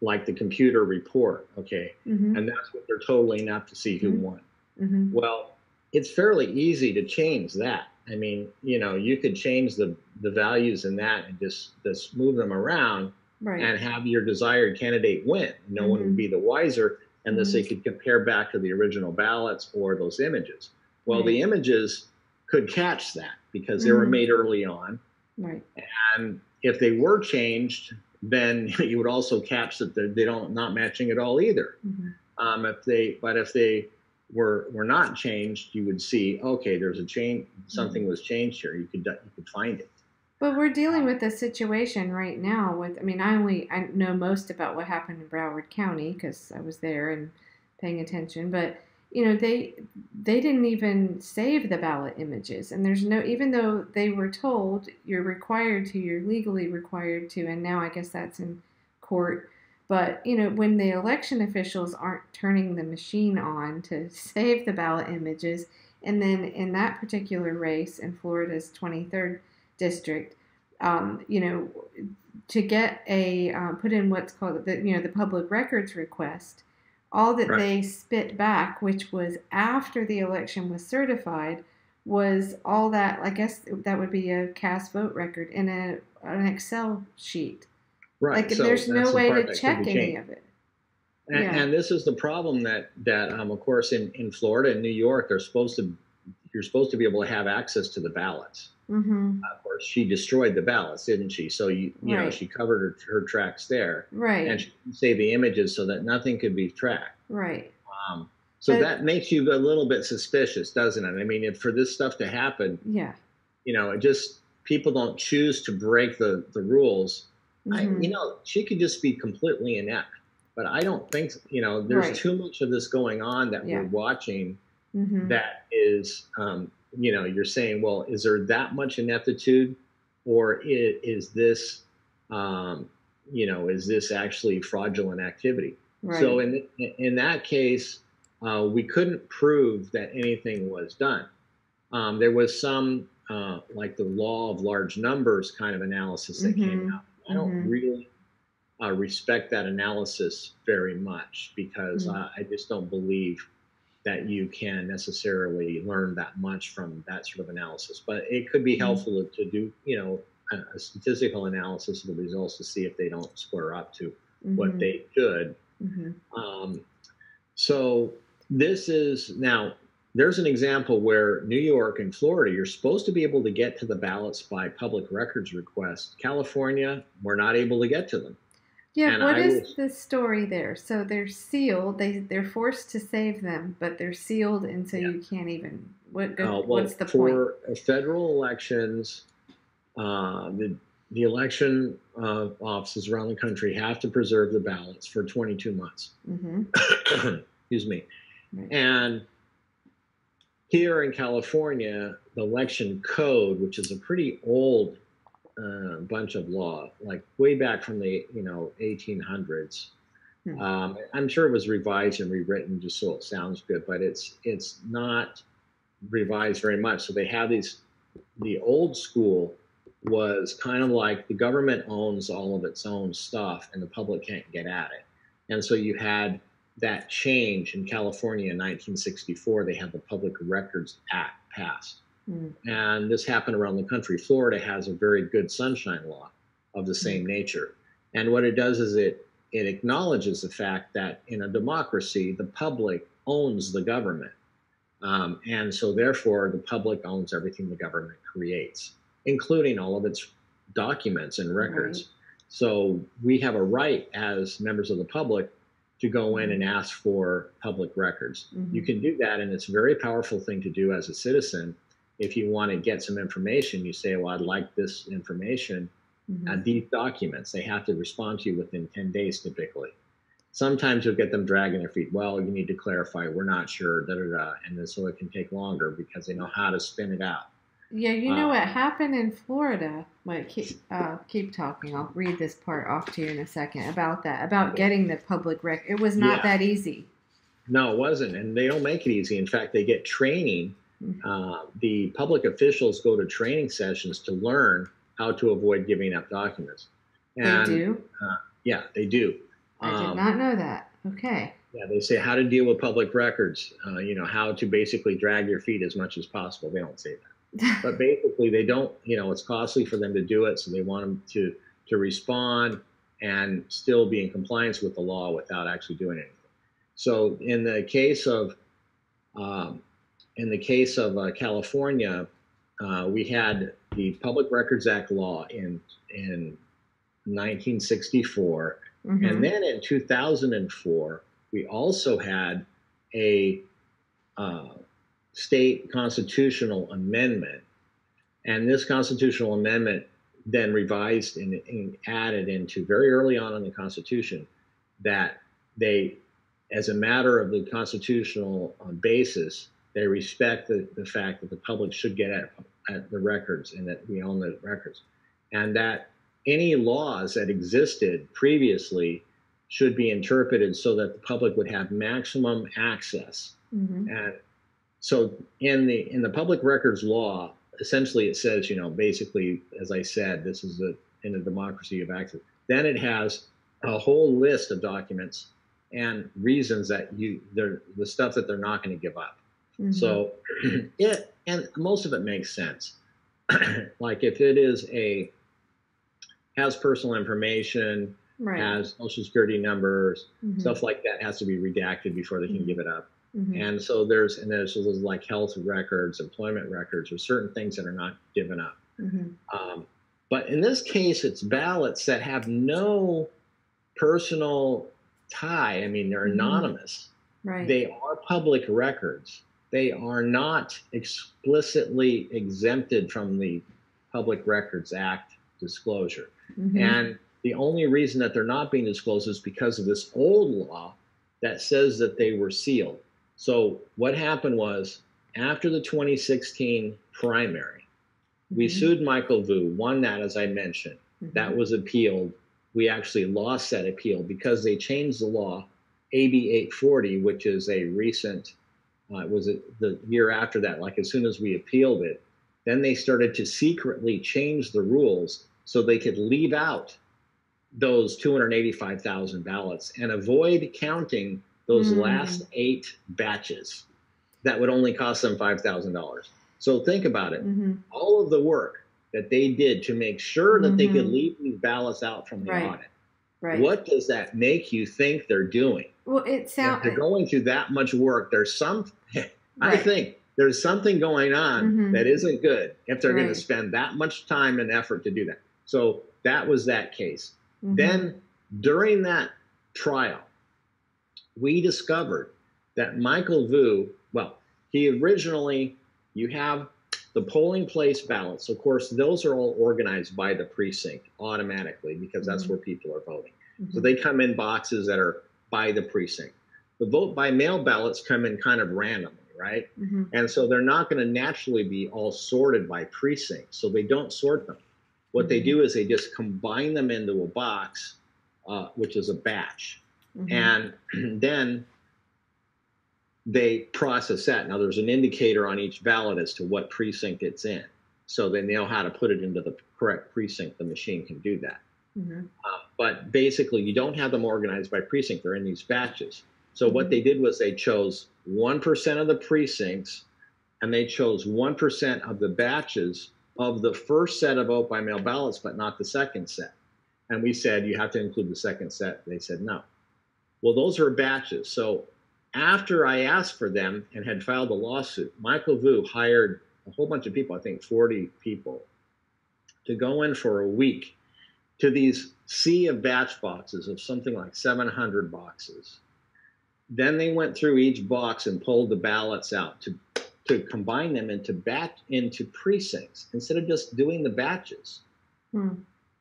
like the computer report, okay? And that's what they're totaling up to see who won. Well, it's fairly easy to change that. I mean, you could change the values in that and just move them around and have your desired candidate win. No one would be the wiser unless they could compare back to the original ballots or those images. Well, the images could catch that because they were made early on. And if they were changed, then you would also catch that they don't not matching at all either. If they were not changed, you would see, okay, there's a change, something was changed here. You could find it. But we're dealing with a situation right now with, I know most about what happened in Broward County because I was there and paying attention, but they didn't even save the ballot images, and there's no, even though they were told you're legally required to, and now I guess that's in court. But when the election officials aren't turning the machine on to save the ballot images, and then in that particular race in Florida's 23rd district, to get a put in what's called the public records request. All that they spit back, which was after the election was certified, was all that, I guess that would be a cast vote record in an Excel sheet. Like so there's no way to check any of it. And this is the problem that of course in Florida and New York, you're supposed to be able to have access to the ballots. Of course, she destroyed the ballots, didn't she? So you know she covered her tracks there, and she saved the images so that nothing could be tracked. So that makes you a little bit suspicious, doesn't it? I mean, for this stuff to happen, it just people don't choose to break the rules. She could just be completely inept, but I don't think there's too much of this going on that we're watching. That is. You're saying, well, is there that much ineptitude, or is this, is this actually fraudulent activity? So in that case, we couldn't prove that anything was done. There was some, like the law of large numbers kind of analysis that came out. I don't really respect that analysis very much because I just don't believe that you can necessarily learn that much from that sort of analysis. But it could be helpful to do, a statistical analysis of the results to see if they don't square up to what they should. So this is, now, there's an example where New York and Florida, you're supposed to be able to get to the ballots by public records request. California, we're not able to get to them. Yeah, what is the story there? So they're sealed. They're forced to save them, but they're sealed, and so you can't even. What's the point? For federal elections, the election offices around the country have to preserve the ballots for 22 months. Excuse me. And here in California, the election code, which is a pretty old bunch of law, like way back from the 1800s. I'm sure it was revised and rewritten just so it sounds good, but it's not revised very much. So they have these. The old school was kind of like the government owns all of its own stuff and the public can't get at it. And so you had that change in California in 1964. They had the Public Records Act passed. And this happened around the country. Florida has a very good sunshine law of the same nature. And what it does is it acknowledges the fact that in a democracy, the public owns the government. And so therefore, the public owns everything the government creates, including all of its documents and records. Right. So we have a right as members of the public to go in and ask for public records. You can do that, and it's a very powerful thing to do as a citizen. If you want to get some information, you say, well, I'd like this information, these documents. They have to respond to you within 10 days typically. Sometimes you'll get them dragging their feet. Well, you need to clarify. We're not sure, and then so it can take longer because they know how to spin it out. Yeah, you know what happened in Florida? Wait, keep talking. I'll read this part off to you in a second about that, about getting the public record. It was not that easy. No, it wasn't, and they don't make it easy. In fact, they get training. The public officials go to training sessions to learn how to avoid giving up documents. And, they do? Yeah, they do. I did not know that. Okay. Yeah, they say how to deal with public records, how to basically drag your feet as much as possible. They don't say that. But basically, they don't, it's costly for them to do it. So they want them to respond and still be in compliance with the law without actually doing anything. So in the case of California, we had the Public Records Act law in 1964. And then in 2004, we also had a state constitutional amendment. And this constitutional amendment then revised and added into very early on in the Constitution that they, as a matter of the constitutional basis, they respect the fact that the public should get at the records and that we own the records. And that any laws that existed previously should be interpreted so that the public would have maximum access. And so in the public records law, essentially it says, basically, as I said, this is in a democracy of access. Then it has a whole list of documents and reasons that the stuff that they're not going to give up. So and most of it makes sense. Like if it is has personal information, has social security numbers, stuff like that has to be redacted before they can give it up. And so there's like health records, employment records, or certain things that are not given up. But in this case, it's ballots that have no personal tie. I mean, they're anonymous. They are public records. They are not explicitly exempted from the Public Records Act disclosure. And the only reason that they're not being disclosed is because of this old law that says that they were sealed. So what happened was, after the 2016 primary, we sued Michael Vu, won that, as I mentioned. That was appealed. We actually lost that appeal because they changed the law, AB 840, which is a recent, was it the year after that, like as soon as we appealed it, then they started to secretly change the rules so they could leave out those 285,000 ballots and avoid counting those last 8 batches that would only cost them $5,000. So think about it. All of the work that they did to make sure that they could leave these ballots out from the audit. What does that make you think they're doing? Well, it sounds... If they're going through that much work, there's some... I think there's something going on that isn't good if they're going to spend that much time and effort to do that. So that was that case. Then during that trial, we discovered that Michael Vu, he originally, you have the polling place ballots. Of course, those are all organized by the precinct automatically because that's where people are voting. So they come in boxes that are by the precinct. The vote by mail ballots come in kind of randomly, right? And so they're not going to naturally be all sorted by precinct. So they don't sort them. What they do is they just combine them into a box, which is a batch. And then they process that. Now, there's an indicator on each ballot as to what precinct it's in. So they know how to put it into the correct precinct. The machine can do that. But basically, you don't have them organized by precinct. They're in these batches. So what they did was they chose 1% of the precincts, and they chose 1% of the batches of the first set of vote-by-mail ballots, but not the second set. And we said, you have to include the second set. They said, no. Well, those are batches. So after I asked for them and had filed a lawsuit, Michael Vu hired a whole bunch of people, I think 40 people, to go in for a week to these sea of batch boxes of something like 700 boxes. Then they went through each box and pulled the ballots out to combine them into precincts instead of just doing the batches.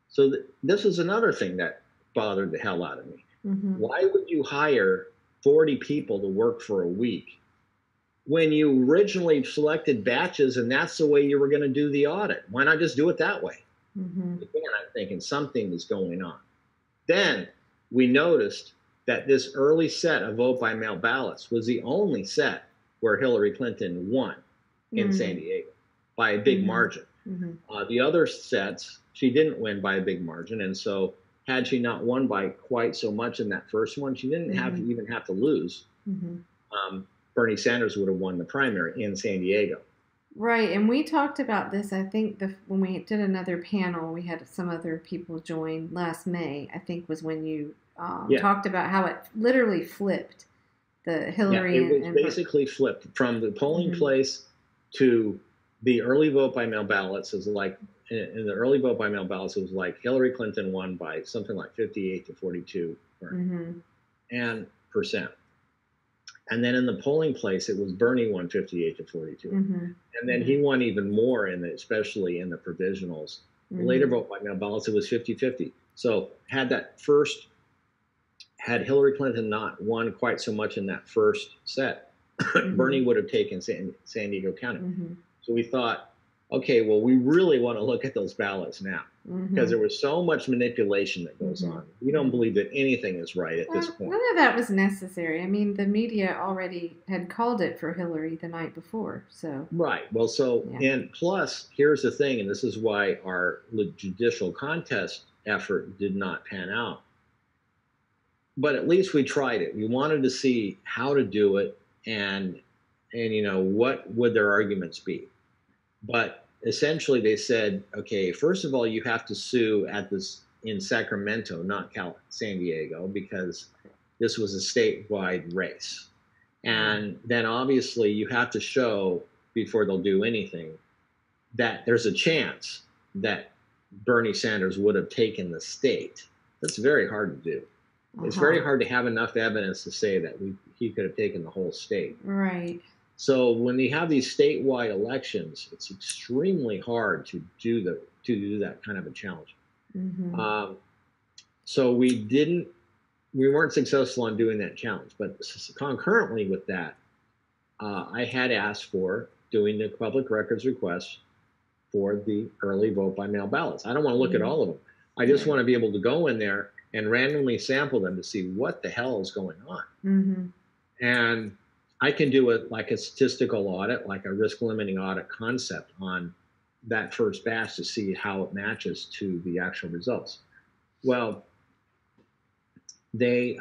So this is another thing that bothered the hell out of me. Why would you hire 40 people to work for a week when you originally selected batches and that's the way you were going to do the audit? Why not just do it that way? Again, I'm thinking something is going on. Then we noticed that this early set of vote-by-mail ballots was the only set where Hillary Clinton won in San Diego by a big margin. The other sets, she didn't win by a big margin. And so had she not won by quite so much in that first one, she didn't even have to lose. Bernie Sanders would have won the primary in San Diego. Right, and we talked about this, I think, when we did another panel, we had some other people join last May, I think was when you talked about how it literally flipped the Hillary. Yeah, it was basically flipped from the polling place to the early vote-by-mail ballots. Is like, in the early vote-by-mail ballots, it was like Hillary Clinton won by something like 58 to 42 and percent. And then in the polling place, it was Bernie won 58 to 42. And then he won even more, especially in the provisionals. The later vote-by-mail ballots, it was 50-50. So had Hillary Clinton not won quite so much in that first set, Bernie would have taken San Diego County. So we thought, okay, well, we really want to look at those ballots now because there was so much manipulation that goes on. We don't believe that anything is right at this point. None of that was necessary. I mean, the media already had called it for Hillary the night before. So Right. Well, and plus, here's the thing, and this is why our judicial contest effort did not pan out. But at least we tried it. We wanted to see how to do it and what would their arguments be. But essentially they said, okay, first of all, you have to sue in Sacramento, not San Diego, because this was a statewide race. And then obviously you have to show, before they'll do anything, that there's a chance that Bernie Sanders would have taken the state. That's very hard to do. It's very hard to have enough evidence to say that he could have taken the whole state. Right. So when you have these statewide elections, it's extremely hard to do that kind of a challenge. So we weren't successful in doing that challenge. But concurrently with that, I had asked for doing the public records request for the early vote-by-mail ballots. I don't want to look at all of them. I just want to be able to go in there and randomly sample them to see what the hell is going on. And I can do it like a statistical audit, like a risk limiting audit concept on that first batch to see how it matches to the actual results. Well, they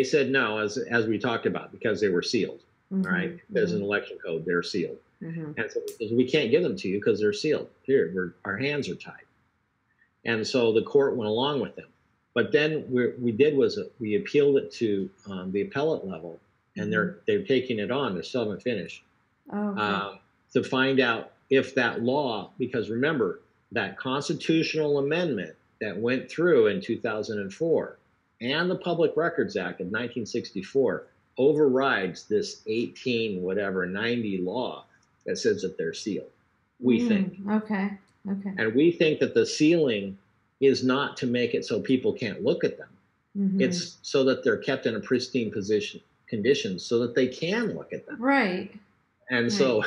said no, as we talked about, because they were sealed, right? There's an election code, they're sealed. And so we can't give them to you because they're sealed. Here, our hands are tied. And so the court went along with them. But then we appealed it to the appellate level, and they're taking it on. They still haven't finished to find out if that law, because remember that constitutional amendment that went through in 2004 and the Public Records Act of 1964 overrides this 90 law that says that they're sealed. We think. Okay. And we think that the sealing is not to make it so people can't look at them. It's so that they're kept in a pristine condition so that they can look at them. Right. And so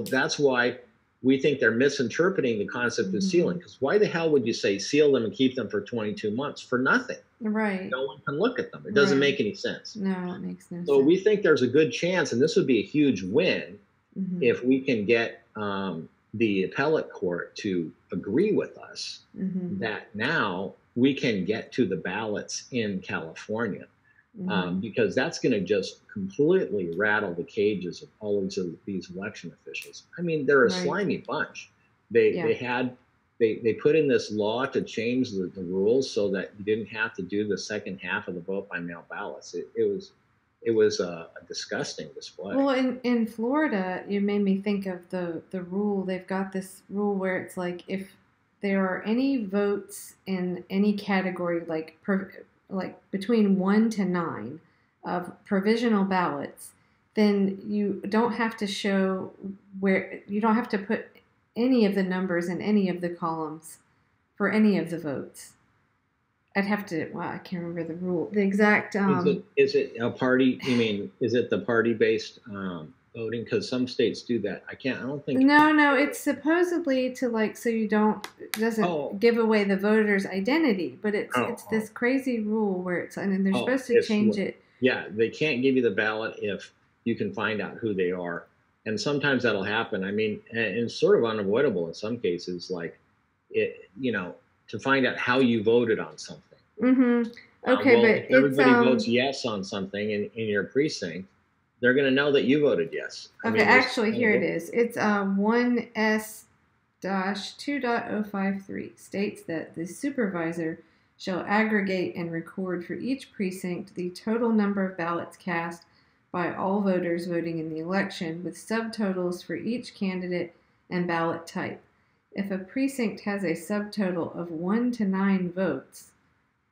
that's why we think they're misinterpreting the concept of sealing, because why the hell would you say seal them and keep them for 22 months for nothing? Right. No one can look at them. It doesn't make any sense. No, it makes no sense. So we think there's a good chance, and this would be a huge win, if we can get the appellate court to agree with us that now we can get to the ballots in California. Because that's going to just completely rattle the cages of all of these election officials. I mean, they're a slimy bunch. They put in this law to change the rules so that you didn't have to do the second half of the vote by mail ballots. It was a disgusting display. Well, in Florida, it made me think of the rule. They've got this rule where it's like if there are any votes in any category, like between 1 to 9 of provisional ballots, then you don't have to show you don't have to put any of the numbers in any of the columns for any of the votes. I'd have to, I can't remember the rule, the exact. Is it a party? You mean, is it the party-based voting? Because some states do that. I don't think. No, it's supposedly to so you doesn't give away the voter's identity, but it's this crazy rule where and they're supposed to change it. Yeah, they can't give you the ballot if you can find out who they are. And sometimes that'll happen. I mean, and it's sort of unavoidable in some cases, to find out how you voted on something. Okay, but if everybody votes yes on something in your precinct, they're going to know that you voted yes. Okay, actually, here it is. It's 1S-2.053 states that the supervisor shall aggregate and record for each precinct the total number of ballots cast by all voters voting in the election, with subtotals for each candidate and ballot type. If a precinct has a subtotal of 1 to 9 votes,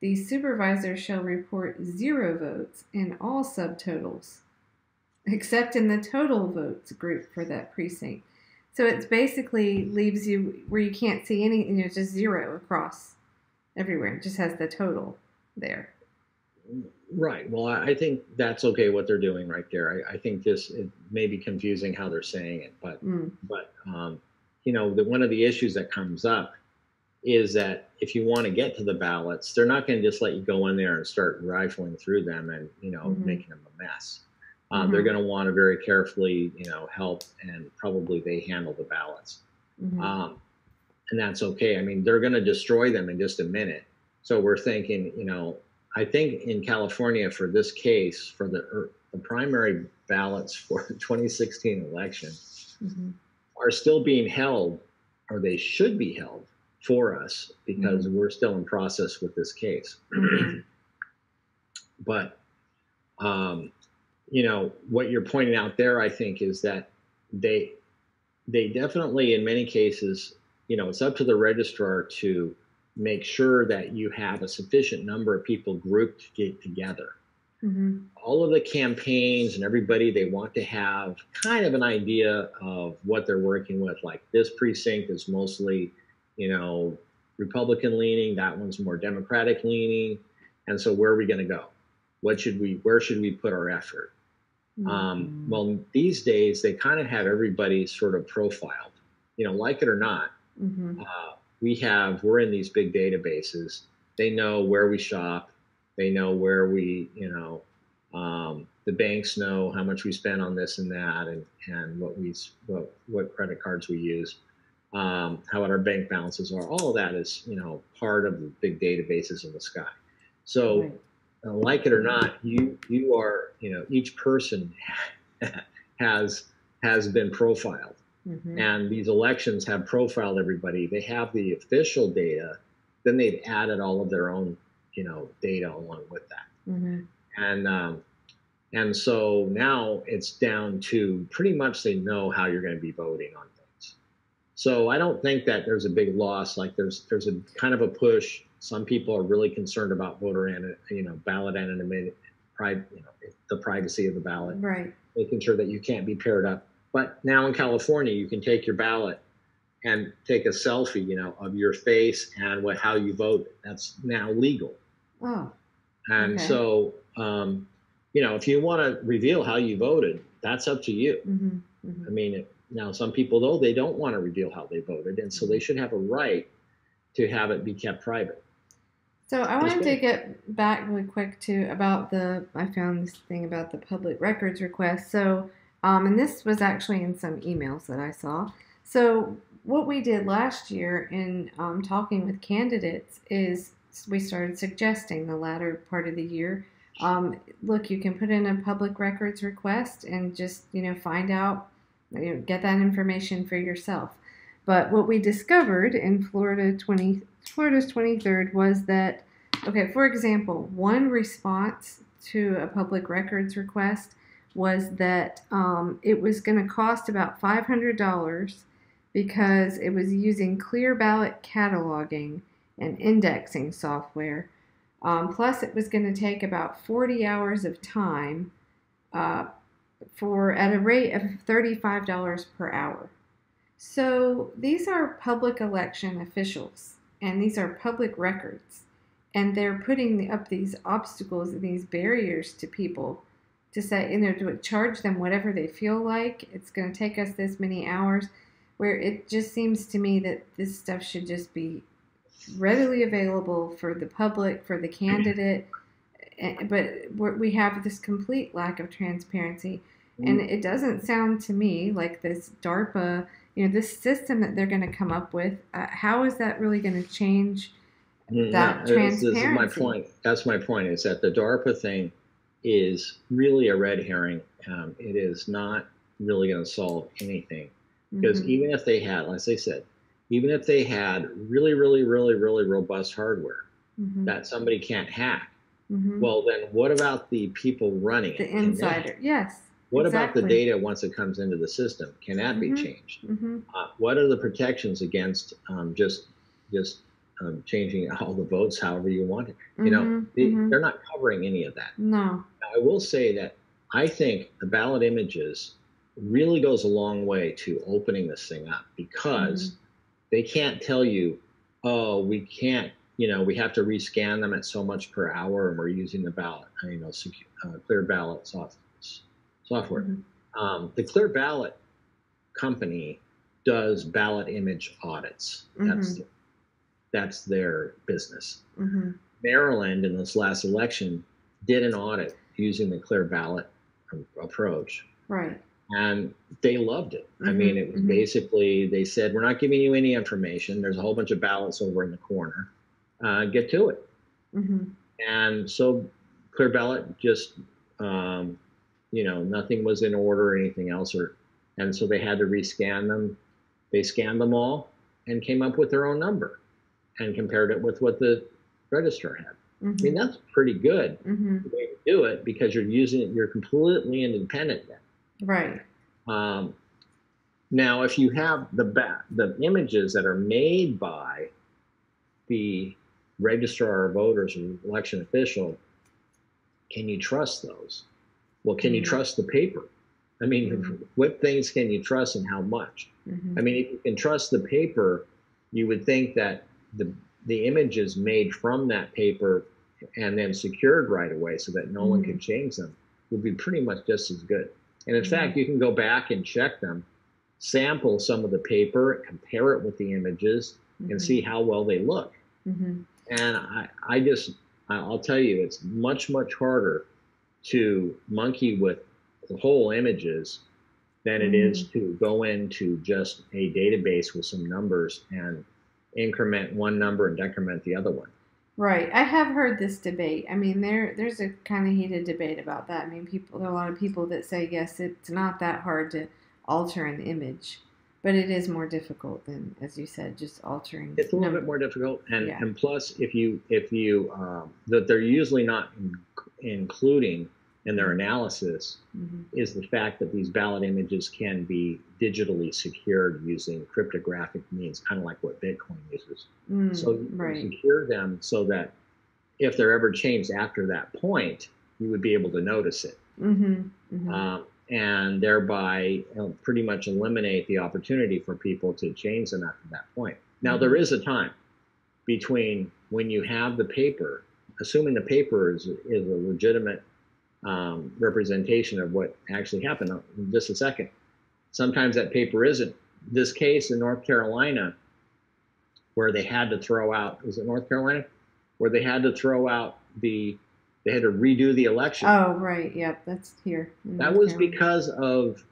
the supervisor shall report 0 votes in all subtotals, except in the total votes group for that precinct. So it basically leaves you where you can't see any, just 0 across everywhere. It just has the total there. Right. Well, I think that's okay what they're doing right there. I think it may be confusing how they're saying it, but one of the issues that comes up is that if you want to get to the ballots, they're not going to just let you go in there and start rifling through them and making them a mess. They're going to want to very carefully help, and probably they handle the ballots, and that's okay. I mean, they're going to destroy them in just a minute. So we're thinking, I think in California for this case, for the primary ballots for the 2016 election are still being held, or they should be held for us, because we're still in process with this case. But, what you're pointing out there, I think, is that they definitely, in many cases, it's up to the registrar to make sure that you have a sufficient number of people grouped to get together. All of the campaigns and everybody, they want to have kind of an idea of what they're working with. Like, this precinct is mostly, Republican leaning, that one's more Democratic leaning. And so where are we going to go? Where should we put our effort? Well, these days they kind of have everybody sort of profiled, like it or not. We're in these big databases. They know where we shop. They know where we, the banks know how much we spend on this and that, and what credit cards we use, how what our bank balances are. All of that is, part of the big databases in the sky. So, like it or not, you are, each person has been profiled. And these elections have profiled everybody. They have the official data, then they've added all of their own, data along with that. And so now it's down to pretty much they know how you're going to be voting on things. So I don't think that there's a big loss. Like there's a kind of a push. Some people are really concerned about ballot anonymity, the privacy of the ballot, right? Making sure that you can't be paired up. But now in California, you can take your ballot and take a selfie, of your face and how you voted. That's now legal. Oh. And so, if you want to reveal how you voted, that's up to you. I mean, Now, some people, though, they don't want to reveal how they voted, and so they should have a right to have it be kept private. So I wanted to get back really quick to about I found this thing about the public records request. So, and this was actually in some emails that I saw. So what we did last year in talking with candidates is we started suggesting the latter part of the year, look, you can put in a public records request and just, find out, get that information for yourself. But what we discovered in Florida's 23rd was that, okay, for example, one response to a public records request was that it was going to cost about $500 because it was using clear ballot cataloging and indexing software. Plus, it was going to take about 40 hours of time at a rate of $35 per hour. So these are public election officials, and these are public records, and they're putting up these obstacles and these barriers to people to say, to charge them whatever they feel like. It's going to take us this many hours, where it just seems to me that this stuff should just be readily available for the public, for the candidate, but we have this complete lack of transparency, and it doesn't sound to me like this DARPA, this system that they're going to come up with, how is that really going to change that transparency? This is my point. That's my point, is that the DARPA thing is really a red herring. It is not really going to solve anything, because even if they had, as I said, even if they had really, really, really, really robust hardware that somebody can't hack, well, then what about the people running it? The insider, yes. What about the data once it comes into the system? Can that be changed? What are the protections against just changing all the votes however you want it? They're not covering any of that. No. Now, I will say that I think the ballot images really goes a long way to opening this thing up, because they can't tell you, oh, we can't, we have to rescan them at so much per hour, and we're using the ballot, clear ballot software. The Clear Ballot company does ballot image audits. That's their business. Maryland, in this last election, did an audit using the Clear Ballot approach. Right. And they loved it. I mean, it was basically, they said, we're not giving you any information. There's a whole bunch of ballots over in the corner. Get to it. And so Clear Ballot just, nothing was in order or anything else. And so they had to rescan them. They scanned them all and came up with their own number and compared it with what the register had. I mean, that's pretty good the way to do it, because you're completely independent then. Right. Now, if you have the images that are made by the registrar of voters or election official, can you trust those? Well, can you trust the paper? I mean, what things can you trust and how much? I mean, if you can trust the paper, you would think that the images made from that paper and then secured right away so that no one can change them would be pretty much just as good. And in fact, you can go back and check them, sample some of the paper, compare it with the images, and see how well they look. And I'll tell you, it's much, much harder to monkey with the whole images than it is to go into just a database with some numbers and increment one number and decrement the other one. Right. I have heard this debate. I mean, there's a kind of heated debate about that. I mean, there are a lot of people that say, yes, it's not that hard to alter an image, but it is more difficult than, as you said, just altering. It's a little bit more difficult, and plus, if you that they're usually not including in their analysis is the fact that these ballot images can be digitally secured using cryptographic means, kind of like what Bitcoin uses. So you can secure them so that if they're ever changed after that point, you would be able to notice it. And thereby pretty much eliminate the opportunity for people to change them after that point. Now, there is a time between when you have the paper, assuming the paper is a legitimate representation of what actually happened. In just a second, sometimes that paper isn't. This case in North Carolina, where they had to throw out, was it North Carolina? Where they had to throw out they had to redo the election. Oh, right. Yep, that's here. That was because of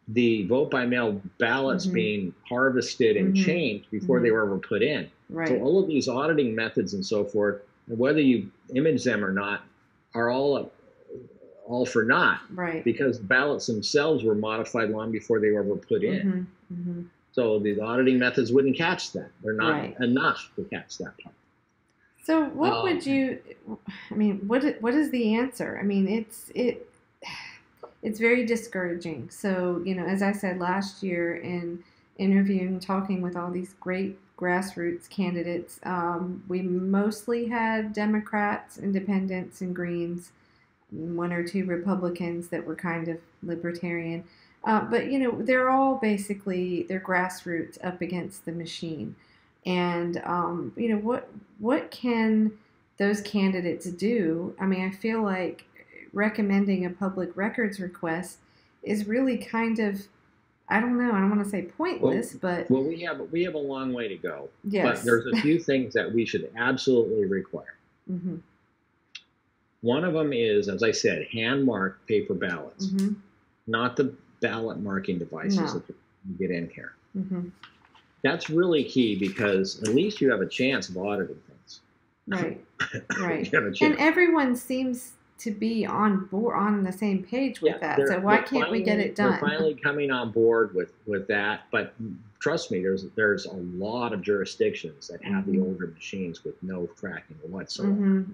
the vote by mail ballots being harvested and changed before they were ever put in. Right. So all of these auditing methods and so forth, whether you image them or not, are all for naught. Right. Because ballots themselves were modified long before they were ever put in. So the auditing methods wouldn't catch that. They're not enough to catch that part. So what would you, I mean, what is the answer? I mean, it's very discouraging. So, you know, as I said last year in interviewing, talking with all these great grassroots candidates, we mostly had Democrats, Independents, and Greens, one or two Republicans that were kind of libertarian. But, you know, they're all basically, they're grassroots up against the machine. And, you know, what can those candidates do? I mean, I feel like recommending a public records request is really kind of, I don't know, I don't want to say pointless, but... Well, we have a long way to go. Yes. But there's a few things that we should absolutely require. One of them is, as I said, hand-marked paper ballots, not the ballot marking devices that you get in here. That's really key because at least you have a chance of auditing things. Right, right. You have a chance. And everyone seems to be on board, on the same page with that. So why can't we get it done? They're finally coming on board with that. But trust me, there's a lot of jurisdictions that have the older machines with no tracking whatsoever.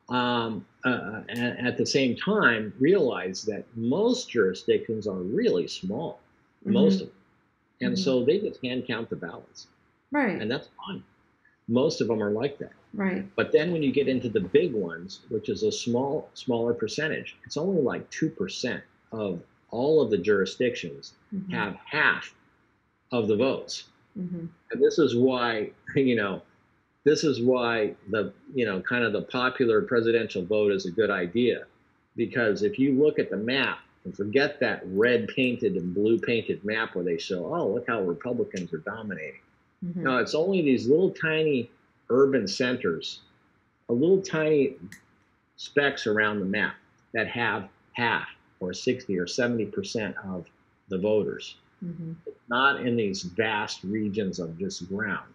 At the same time, realize that most jurisdictions are really small, most of them. And so they just hand count the ballots. Right. And that's fine. Most of them are like that. Right. But then when you get into the big ones, which is a smaller percentage, it's only like 2% of all of the jurisdictions have half of the votes. And this is why, the, kind of the popular presidential vote is a good idea. Because if you look at the map, and forget that red painted and blue painted map where they show, oh, look how Republicans are dominating. No, it's only these little tiny urban centers, a little tiny specks around the map that have half or 60 or 70% of the voters. Not in these vast regions of just ground.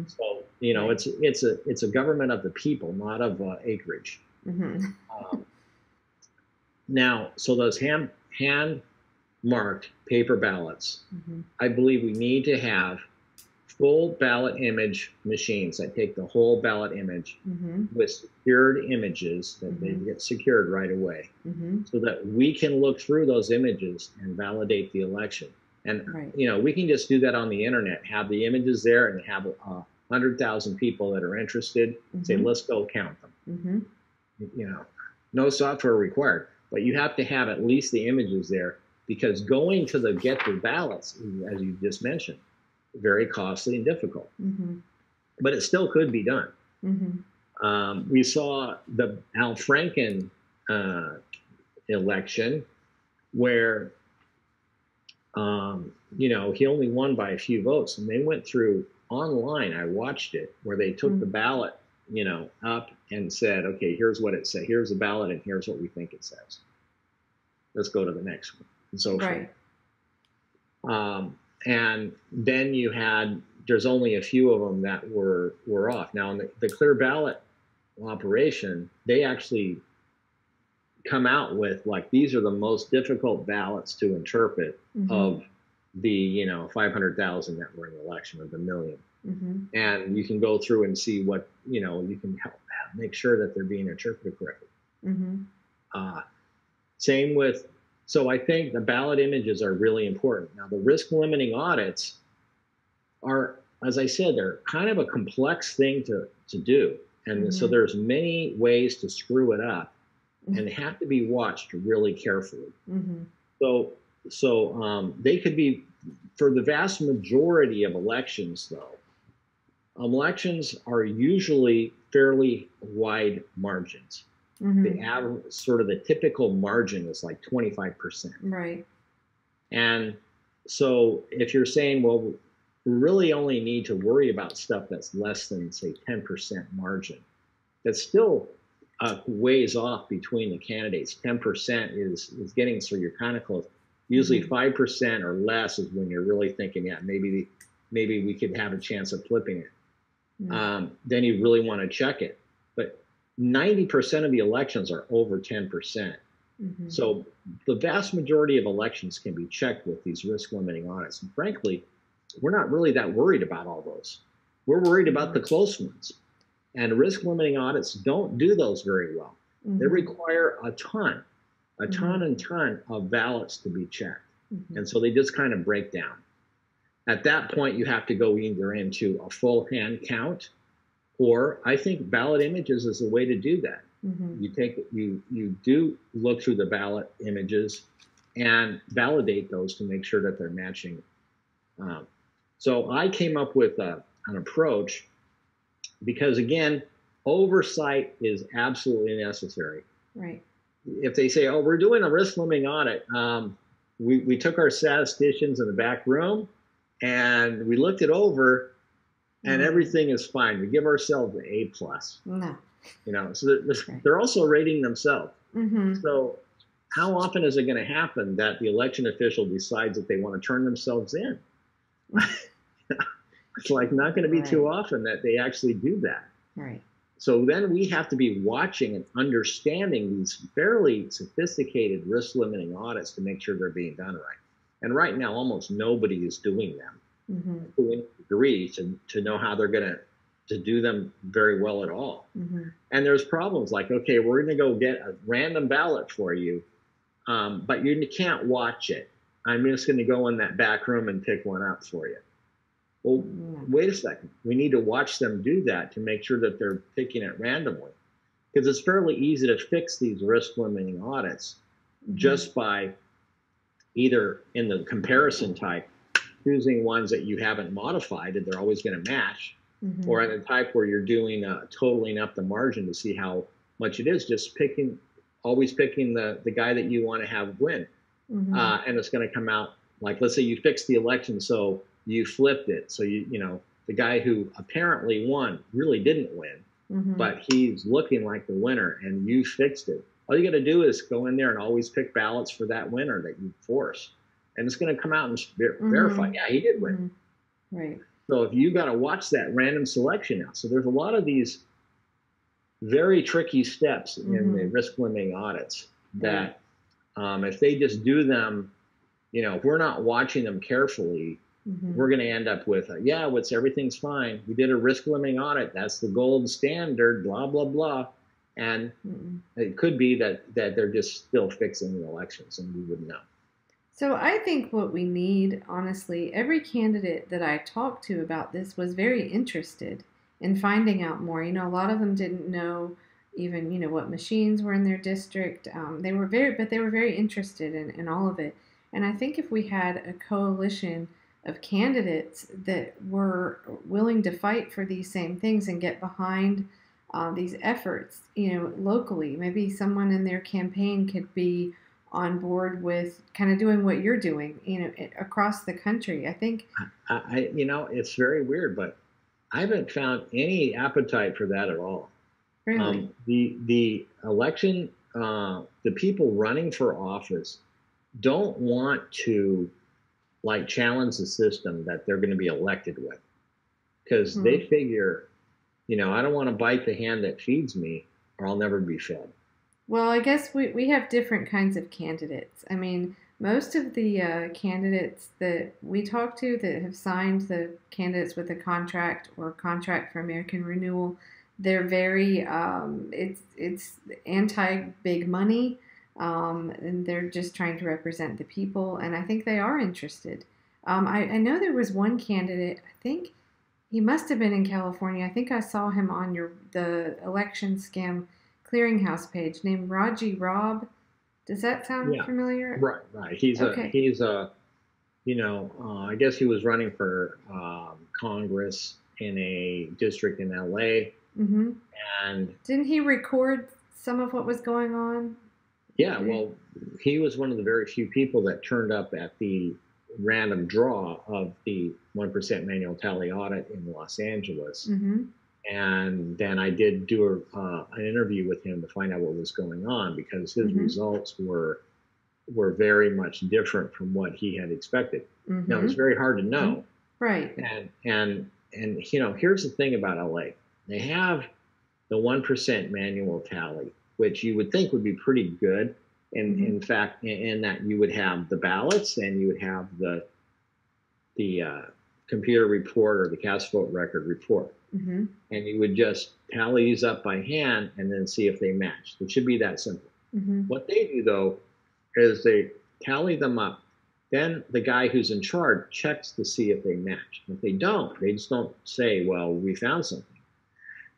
So, it's a government of the people, not of acreage. Now, so those hand-marked paper ballots, I believe we need to have full ballot image machines that take the whole ballot image with secured images that they get secured right away so that we can look through those images and validate the election. And, we can just do that on the internet, have the images there and have 100,000 people that are interested, say, let's go count them. No software required. But you have to have at least the images there because going to get the ballots, as you just mentioned, very costly and difficult. But it still could be done. We saw the Al Franken election where, he only won by a few votes. And they went through online, I watched it, where they took the ballot up and said, okay, here's what it said. Here's the ballot, and here's what we think it says. Let's go to the next one, and so forth. And then there's only a few of them that were off. Now, in the clear ballot operation, they actually come out with, like, these are the most difficult ballots to interpret of the, 500,000 that were in the election, of the million. And you can go through and see what, you can help make sure that they're being interpreted correctly. Same with, so I think the ballot images are really important. Now, the risk limiting audits are, as I said, they're kind of a complex thing to do. And so there's many ways to screw it up and they have to be watched really carefully. So they could be, for the vast majority of elections, though, elections are usually fairly wide margins. The average, sort of the typical margin is like 25%. Right. And so if you're saying, well, we really only need to worry about stuff that's less than, say, 10% margin, that's still ways off between the candidates. 10% is getting, so you're kind of close. Usually 5% or less is when you're really thinking, yeah, maybe we could have a chance of flipping it. Then you really want to check it. But 90% of the elections are over 10%. So the vast majority of elections can be checked with these risk limiting audits. And frankly, we're not really that worried about all those. We're worried about the close ones. And risk limiting audits don't do those very well. They require a ton of ballots to be checked. And so they just kind of break down. At that point, you have to go either into a full hand count, or I think ballot images is a way to do that. You do look through the ballot images and validate those to make sure that they're matching. So I came up with an approach because, again, oversight is absolutely necessary. Right. If they say, oh, we're doing a risk limiting audit, we took our statisticians in the back room and we looked it over and everything is fine. We give ourselves an A+. No. You know, so they're also rating themselves. So how often is it going to happen that the election official decides that they want to turn themselves in? It's like not going to be too often that they actually do that. Right. So then we have to be watching and understanding these fairly sophisticated risk limiting audits to make sure they're being done right. And right now, almost nobody is doing them to any degree to know how they're going to do them very well at all. And there's problems like, okay, we're going to go get a random ballot for you, but you can't watch it. I'm just going to go in that back room and pick one up for you. Well, wait a second. We need to watch them do that to make sure that they're picking it randomly. Because it's fairly easy to fix these risk limiting audits just by either in the comparison type, choosing ones that you haven't modified and they're always going to match, or in the type where you're doing totaling up the margin to see how much it is, just always picking the guy that you want to have win. And it's going to come out like, let's say you fixed the election, so you flipped it. So you know, the guy who apparently won really didn't win, but he's looking like the winner and you fixed it. All you got to do is go in there and always pick ballots for that winner that you force. And it's going to come out and verify, yeah, he did win. Right. So if you got to watch that random selection now. So there's a lot of these very tricky steps in the risk limiting audits that if they just do them, you know, if we're not watching them carefully, we're going to end up with, everything's fine. We did a risk limiting audit. That's the gold standard, blah, blah, blah. And it could be that they're just still fixing the elections and we wouldn't know. So I think what we need, honestly, every candidate that I talked to about this was very interested in finding out more. You know, a lot of them didn't know even, you know, what machines were in their district. They were very interested in all of it. And I think if we had a coalition of candidates that were willing to fight for these same things and get behind these efforts, you know, locally, maybe someone in their campaign could be on board with kind of doing what you're doing, you know, across the country. I think, you know, it's very weird, but I haven't found any appetite for that at all. Really? The election, the people running for office don't want to like challenge the system that they're going to be elected with, because they figure, you know, I don't want to bite the hand that feeds me or I'll never be fed. Well, I guess we have different kinds of candidates. I mean, most of the candidates that we talk to that have signed the candidates with a contract or contract for American Renewal, they're very, it's anti-big money, and they're just trying to represent the people, and I think they are interested. I know there was one candidate, I think he must have been in California. I think I saw him on the election scam clearinghouse page, named Raji Rob. Does that sound familiar? Right. He's a, you know, I guess he was running for Congress in a district in LA. And didn't he record some of what was going on? Yeah, well, he was one of the very few people that turned up at the random draw of the 1% manual tally audit in Los Angeles. Mm-hmm. And then I did do an interview with him to find out what was going on, because his results were very much different from what he had expected. Now, it's very hard to know. Right. And you know, here's the thing about LA. They have the 1% manual tally, which you would think would be pretty good. And in fact, in that you would have the ballots and you would have the computer report or the cast vote record report. And you would just tally these up by hand and then see if they match. It should be that simple. What they do, though, is they tally them up. Then the guy who's in charge checks to see if they match. If they don't, they just don't say, well, we found something.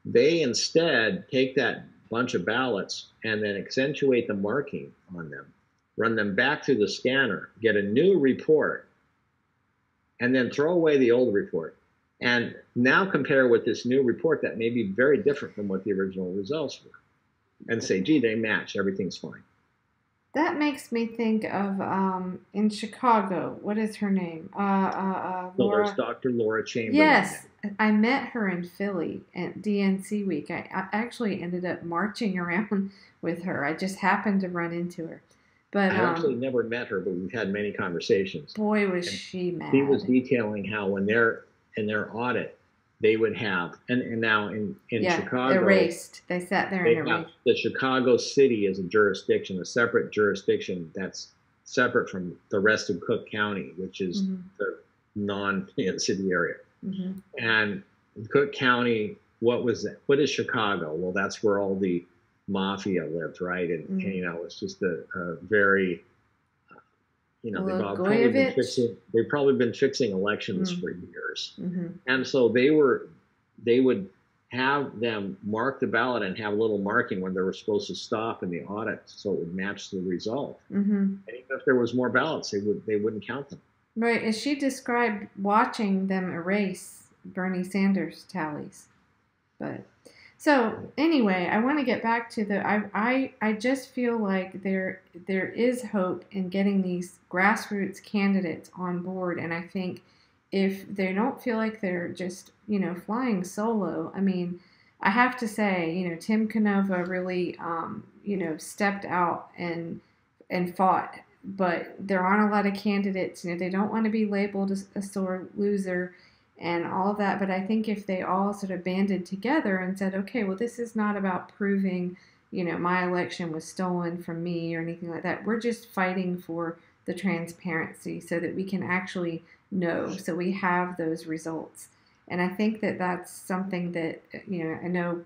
They instead take that bunch of ballots and then accentuate the marking on them, run them back through the scanner, get a new report, and then throw away the old report. And now compare with this new report that may be very different from what the original results were, and say, gee, they match, everything's fine. That makes me think of in Chicago. What is her name? Laura. So there's Dr. Laura Chamberlain. Yes, I met her in Philly at DNC week. I actually ended up marching around with her. I just happened to run into her. But I actually never met her, but we've had many conversations. Boy, was she mad. She was detailing how when they're in their audit, they would have, and now in Chicago, erased. They sat there and erased. The Chicago city is a jurisdiction, a separate jurisdiction that's separate from the rest of Cook County, which is the non-city area. And Cook County, what was that? What is Chicago? Well, that's where all the mafia lived, right? And you know, it's just a very, you know, they've probably been fixing elections for years. And so they would have them mark the ballot and have a little marking when they were supposed to stop in the audit, so it would match the result. And even if there was more ballots, they wouldn't count them. Right, and she described watching them erase Bernie Sanders tallies. But so anyway, I want to get back to the. I just feel like there is hope in getting these grassroots candidates on board, and I think if they don't feel like they're just flying solo, I mean, I have to say, Tim Canova really stepped out and fought. But there aren't a lot of candidates. They don't want to be labeled a sore loser and all of that. But I think if they all sort of banded together and said, okay, well, this is not about proving, my election was stolen from me or anything like that. We're just fighting for the transparency so that we can actually know, so we have those results. And I think that that's something that, I know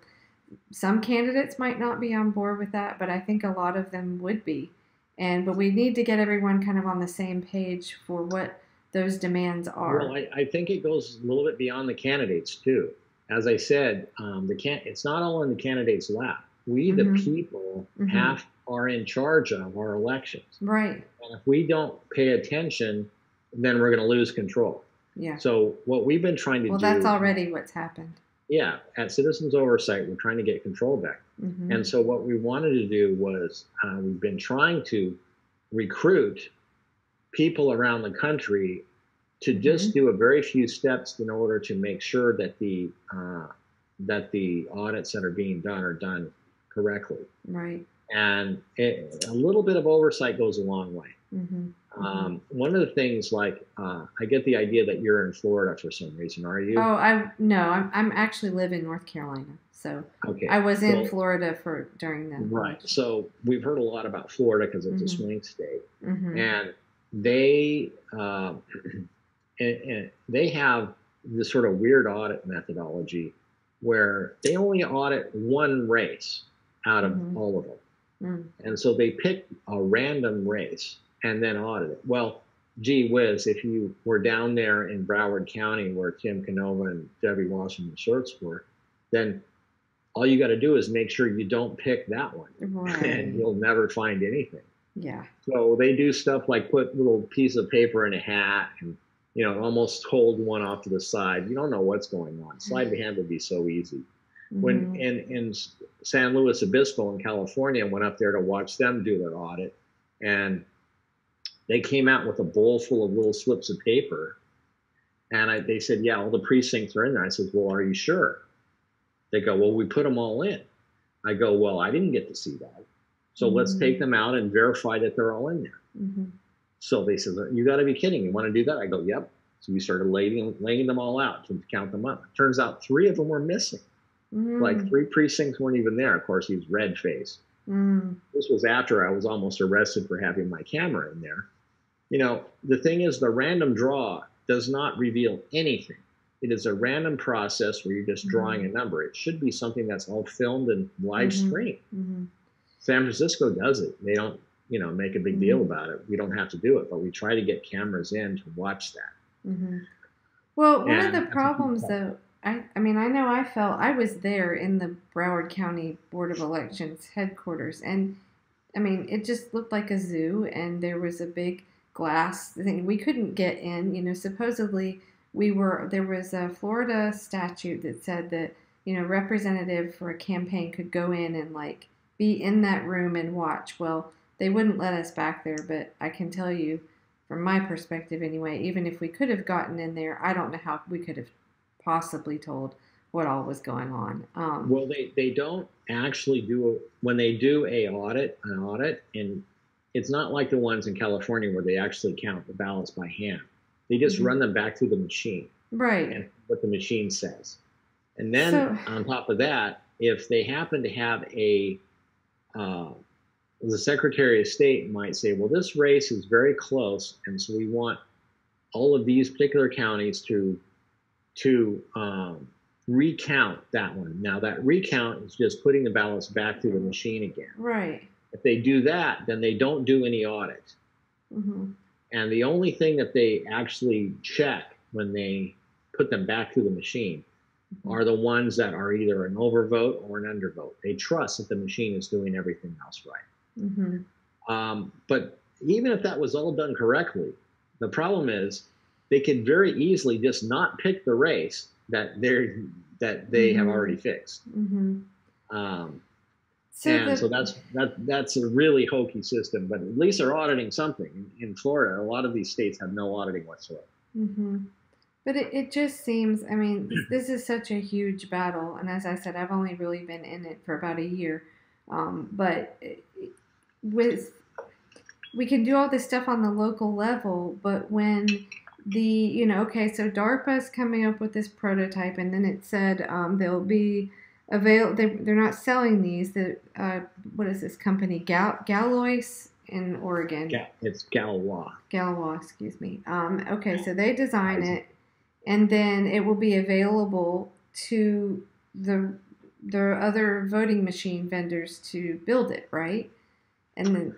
some candidates might not be on board with that, but I think a lot of them would be. But we need to get everyone kind of on the same page for what those demands are. Well, I think it goes a little bit beyond the candidates too. As I said, it's not all in the candidates' lap. We, the people, are in charge of our elections. Right. And if we don't pay attention, then we're going to lose control. Yeah. So what we've been trying to do. Well, that's already what's happened. Yeah. At Citizens Oversight, we're trying to get control back. And so what we wanted to do was we've been trying to recruit people around the country to just do a very few steps in order to make sure that the audits that are being done are done correctly. Right. And a little bit of oversight goes a long way. One of the things, like, I get the idea that you're in Florida for some reason. Are you? Oh, no, I'm actually live in North Carolina. So okay. I was in Florida during that. Right. So we've heard a lot about Florida because it's a swing state, and they have this sort of weird audit methodology where they only audit one race out of all of them, and so they pick a random race and then audit it. Well, gee whiz, if you were down there in Broward County where Tim Canova and Debbie Wasserman Schultz were, then all you got to do is make sure you don't pick that one, and you'll never find anything. Yeah. So they do stuff like put a little piece of paper in a hat and, almost hold one off to the side. You don't know what's going on. Sleight of hand would be so easy. When in San Luis Obispo in California, I went up there to watch them do their audit, and they came out with a bowl full of little slips of paper, and they said, yeah, all the precincts are in there. I said, well, are you sure? They go, well, we put them all in. I go, well, I didn't get to see that. So let's take them out and verify that they're all in there. So they said, you got to be kidding. You want to do that? I go, yep. So we started laying them all out to count them up. Turns out 3 of them were missing. Like 3 precincts weren't even there. Of course, he was red-faced. This was after I was almost arrested for having my camera in there. You know, the thing is, the random draw does not reveal anything. It is a random process where you're just drawing a number. It should be something that's all filmed and live streamed. San Francisco does it. They don't, you know, make a big deal about it. We don't have to do it, but we try to get cameras in to watch that. Well, one of the problems, though, I mean, I know I was there in the Broward County Board of Elections headquarters, and I mean, it just looked like a zoo, and there was a big glass thing. We couldn't get in, you know, supposedly there was a Florida statute that said that, you know, representative for a campaign could go in and like be in that room and watch. Well, they wouldn't let us back there, but I can tell you from my perspective anyway, even if we could have gotten in there, I don't know how we could have possibly told what all was going on. Well, they don't actually do when they do an audit, and it's not like the ones in California where they actually count the ballots by hand. They just run them back through the machine. Right. And what the machine says. And then on top of that, if they happen to have the Secretary of State might say, well, this race is very close, and so we want all of these particular counties to recount that one. Now, that recount is just putting the ballots back through the machine again. Right. If they do that, then they don't do any audit. And the only thing that they actually check when they put them back through the machine are the ones that are either an overvote or an undervote. They trust that the machine is doing everything else right. But even if that was all done correctly, the problem is they could very easily just not pick the race that they have already fixed. So that's a really hokey system, but at least they're auditing something. In Florida, a lot of these states have no auditing whatsoever. But it just seems, I mean, this is such a huge battle, and as I said, I've only really been in it for about a year. But we can do all this stuff on the local level, but when okay, so DARPA's coming up with this prototype, and then it said they'll be they're not selling these. What is this company? Galois in Oregon. It's Galois. Galois, excuse me. Okay, so they design it, and then it will be available to the other voting machine vendors to build it, right? And then,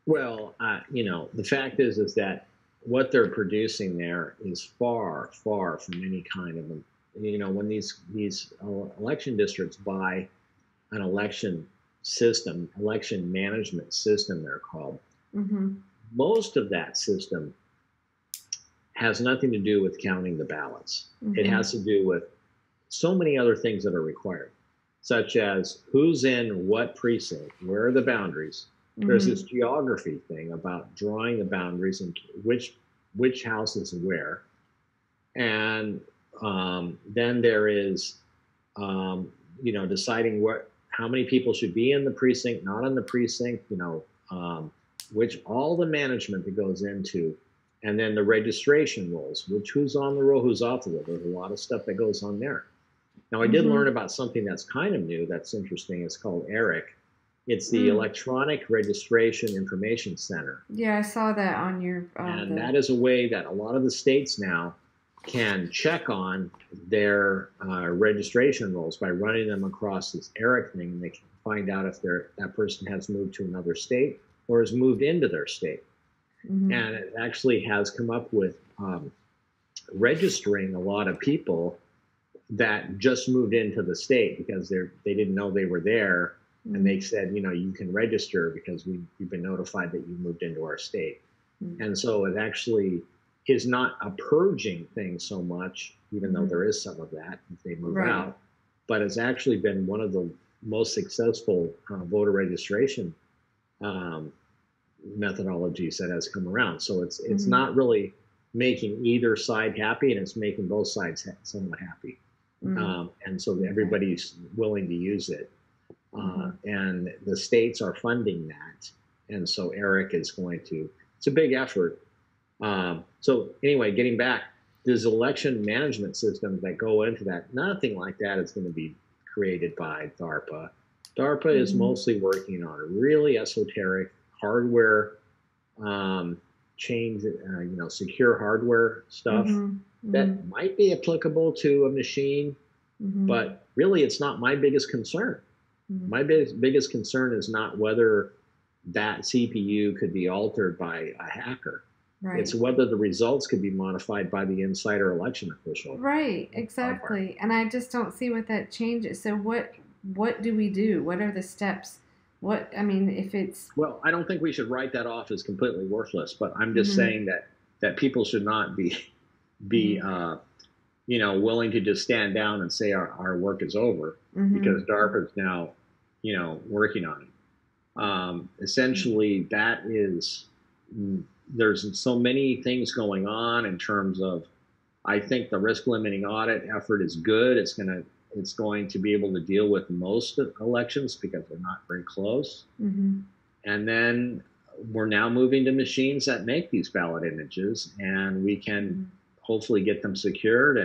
well, the fact is that what they're producing there is far, far from any kind of when these election districts buy an election management system, they're called. Most of that system has nothing to do with counting the ballots. It has to do with so many other things that are required, such as who's in what precinct, where are the boundaries. There's this geography thing about drawing the boundaries and which house is where. And then there is, deciding how many people should be in the precinct, not in the precinct, which all the management that goes into, and then the registration rolls, who's on the roll, who's off the roll. There's a lot of stuff that goes on there. Now, I did learn about something that's kind of new, that's interesting. It's called ERIC. It's the Electronic Registration Information Center. Yeah, I saw that on your... and that is a way that a lot of the states now can check on their registration rolls by running them across this ERIC thing, and they can find out if that person has moved to another state or has moved into their state. And it actually has come up with registering a lot of people that just moved into the state because they didn't know they were there. And they said, you can register because we've been notified that you moved into our state. And so it actually is not a purging thing so much, even though there is some of that if they move out. but it's actually been one of the most successful voter registration methodologies that has come around. So it's not really making either side happy, and it's making both sides somewhat happy. And so everybody's willing to use it. And the states are funding that. And so Eric is going to, it's a big effort. So anyway, getting back, there's election management systems that go into that. Nothing like that is going to be created by DARPA. DARPA is mostly working on a really esoteric hardware change, secure hardware stuff that might be applicable to a machine, but really it's not my biggest concern. My biggest concern is not whether that CPU could be altered by a hacker. Right. It's whether the results could be modified by the insider election official. Right, exactly. And I just don't see what that changes. So what do we do? What are the steps? If it's... Well, I don't think we should write that off as completely worthless, but I'm just saying that people should not be willing to just stand down and say our work is over because DARPA is now, working on it. Essentially, that is... There's so many things going on in terms of, I think the risk limiting audit effort is good. It's going to be able to deal with most elections because they're not very close. And then we're now moving to machines that make these ballot images, and we can hopefully get them secured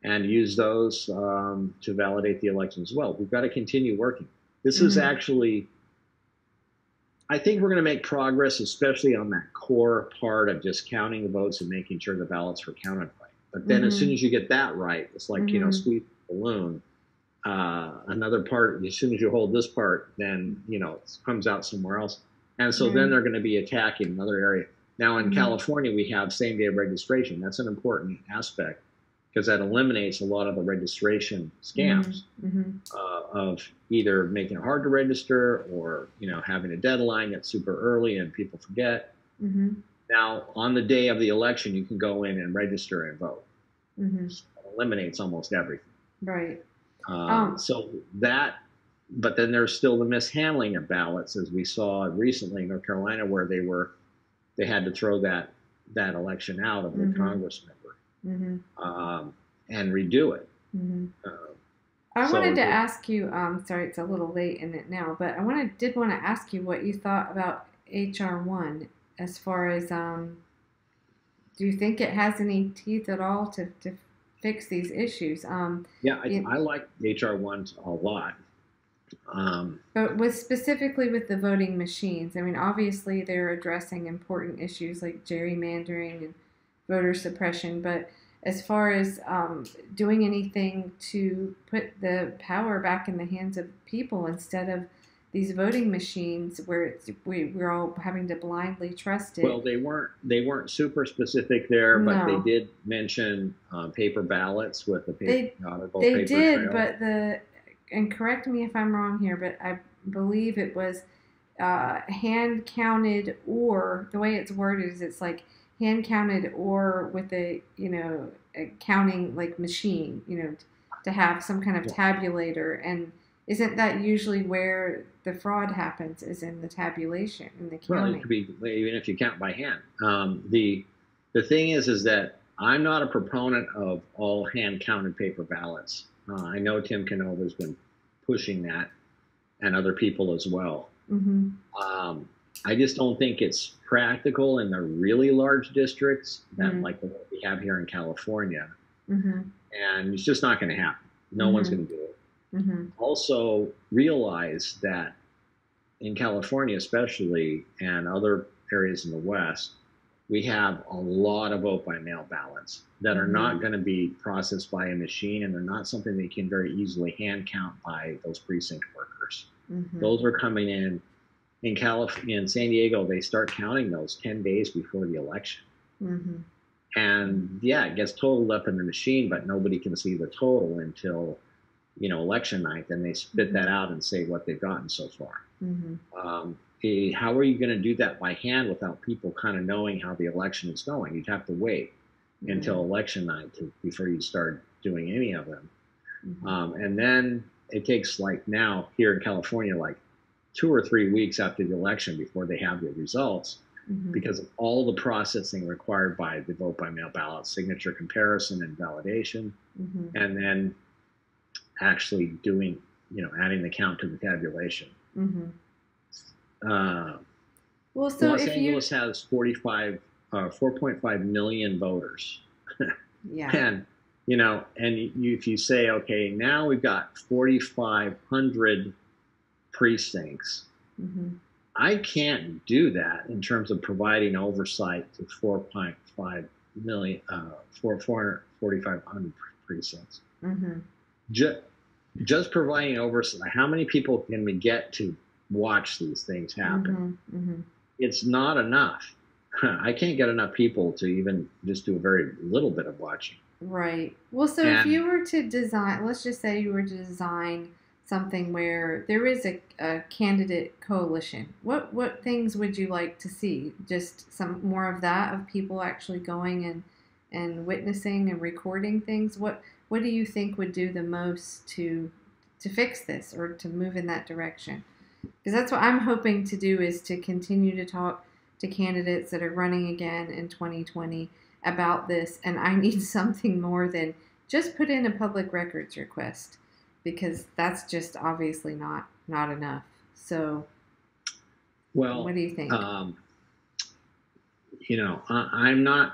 and use those to validate the elections as well. We've got to continue working. This is actually... I think we're going to make progress, especially on that core part of just counting the votes and making sure the ballots were counted right. But then as soon as you get that right, it's like, squeeze a balloon. Another part, as soon as you hold this part, then, it comes out somewhere else. And so then they're going to be attacking another area. Now in California, we have same-day registration. That's an important aspect because that eliminates a lot of the registration scams of either making it hard to register or, having a deadline that's super early and people forget. Now, on the day of the election, you can go in and register and vote. So it eliminates almost everything. Right. So that, but then there's still the mishandling of ballots, as we saw recently in North Carolina, where they had to throw that election out of the Congress member. And redo it. I wanted to ask you, sorry, it's a little late in it now, but I did want to ask you what you thought about HR 1 as far as, do you think it has any teeth at all to fix these issues? I like HR 1 a lot. But specifically with the voting machines, obviously they're addressing important issues like gerrymandering and voter suppression, but as far as doing anything to put the power back in the hands of people instead of these voting machines where we're all having to blindly trust it. Well, they weren't super specific there, but they did mention paper ballots with the paper. They did, but and correct me if I'm wrong here, but I believe it was hand counted, or the way it's worded is it's like hand counted or with a counting like machine, to have some kind of tabulator. And isn't that usually where the fraud happens, is in the tabulation, in the counting? Well, it could be even if you count by hand. The thing is that I'm not a proponent of all hand counted paper ballots. I know Tim Canova's been pushing that, and other people as well. I just don't think it's practical in the really large districts that like the one we have here in California. And it's just not going to happen. No one's going to do it. Also realize that in California especially, and other areas in the West, we have a lot of vote-by-mail ballots that are not going to be processed by a machine, and they're not something that you can very easily hand count by those precinct workers. Those are coming in. In San Diego, they start counting those 10 days before the election. And it gets totaled up in the machine, but nobody can see the total until, election night. Then they spit that out and say what they've gotten so far. How are you going to do that by hand without people kind of knowing how the election is going? You'd have to wait until election night before you start doing any of them. And then it takes, like now here in California, like 2 or 3 weeks after the election before they have the results, because of all the processing required by the vote by mail ballot, signature comparison and validation, and then actually doing, adding the count to the tabulation. Well, so Los Angeles has 4.5 million voters. Yeah. And, if you say, okay, now we've got 4,500 precincts, I can't do that in terms of providing oversight to 4.5 million, 4,500 precincts. Just providing oversight. How many people can we get to watch these things happen? It's not enough. I can't get enough people to even just do a very little bit of watching. Right. Well, so if you were to design, let's just say you were to design something where there is a candidate coalition, what things would you like to see? Just some more of that, of people actually going and witnessing and recording things? What do you think would do the most to fix this or to move in that direction? Because that's what I'm hoping to do, is to continue to talk to candidates that are running again in 2020 about this. And I need something more than just put in a public records request, because that's just obviously not enough. So, well, what do you think? I'm not,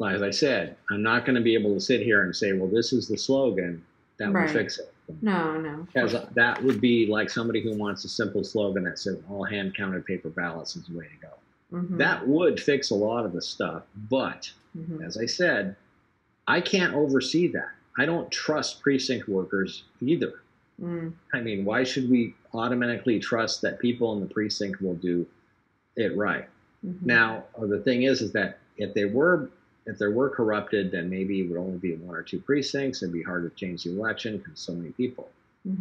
as I said, I'm not going to be able to sit here and say, well, this is the slogan that will fix it. No. Because that would be like somebody who wants a simple slogan that says all hand counted paper ballots is the way to go. That would fix a lot of the stuff. But as I said, I can't oversee that. I don't trust precinct workers either. I mean, why should we automatically trust that people in the precinct will do it right? Now, the thing is that if they were corrupted, then maybe it would only be 1 or 2 precincts. It'd be hard to change the election because so many people.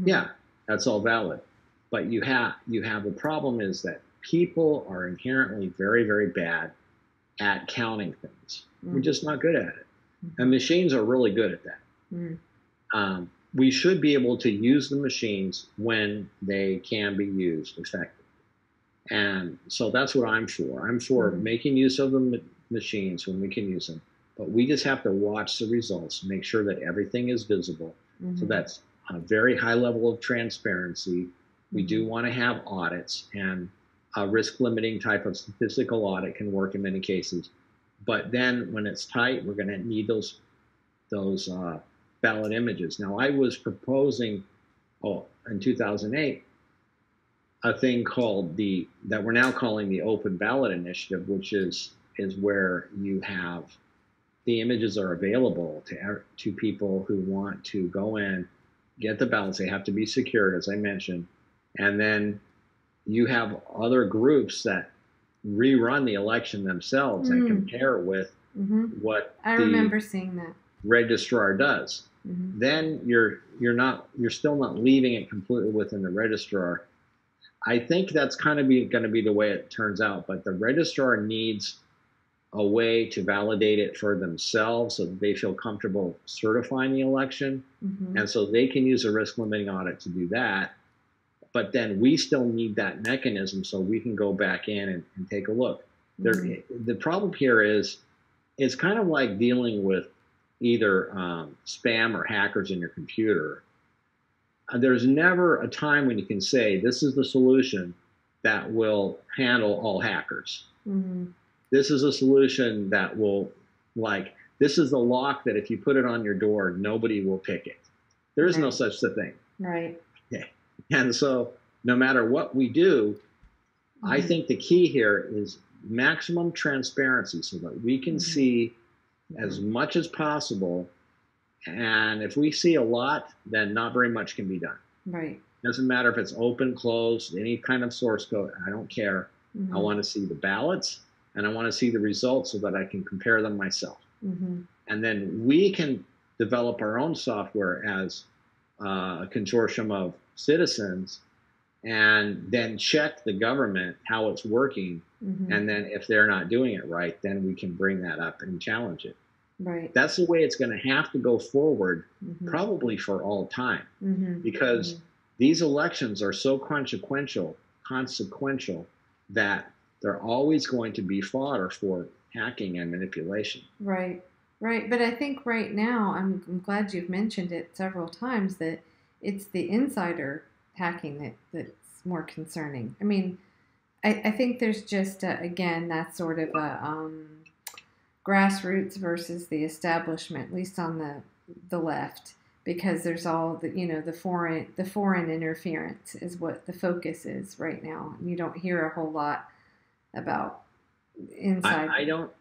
Yeah, that's all valid. But you have a problem, is that people are inherently very, very bad at counting things. We're just not good at it. And machines are really good at that. We should be able to use the machines when they can be used effectively. And so that's what I'm for. I'm for making use of the machines when we can use them. But we just have to watch the results, make sure that everything is visible. So that's a very high level of transparency. We do want to have audits, and a risk limiting type of statistical audit can work in many cases. But then when it's tight, we're going to need those ballot images. Now, I was proposing, in 2008, a thing called that we're now calling the Open Ballot Initiative, which is where you have the images are available to people who want to go in, get the ballots. They have to be secured, as I mentioned, and then you have other groups that rerun the election themselves and compare with what I remember seeing that registrar does. Then you're still not leaving it completely within the registrar. I think that's kind of going to be the way it turns out, but the registrar needs a way to validate it for themselves so that they feel comfortable certifying the election. And so they can use a risk limiting audit to do that. But then we still need that mechanism so we can go back in and take a look. The problem here is it's kind of like dealing with either spam or hackers in your computer. There's never a time when you can say, this is the solution that will handle all hackers. This is a solution that will, this is the lock that if you put it on your door, nobody will pick it. There is no such thing. Right. Yeah. And so no matter what we do, I think the key here is maximum transparency so that we can see as much as possible. And if we see a lot, then not very much can be done. Right. Doesn't matter if it's open, closed, any kind of source code. I don't care. I want to see the ballots and I want to see the results so that I can compare them myself. And then we can develop our own software as a consortium of citizens and then check the government how it's working. And then if they're not doing it right, then we can bring that up and challenge it. Right. That's the way it's going to have to go forward, Mm-hmm. probably for all time, Mm-hmm. because Mm-hmm. these elections are so consequential that they're always going to be fodder for hacking and manipulation. Right. Right. But I think right now, I'm glad you've mentioned it several times that it's the insider hacking that's more concerning. I mean, I think there's just again that sort of a grassroots versus the establishment, at least on the left, because there's all the the foreign interference is what the focus is right now. You don't hear a whole lot about inside.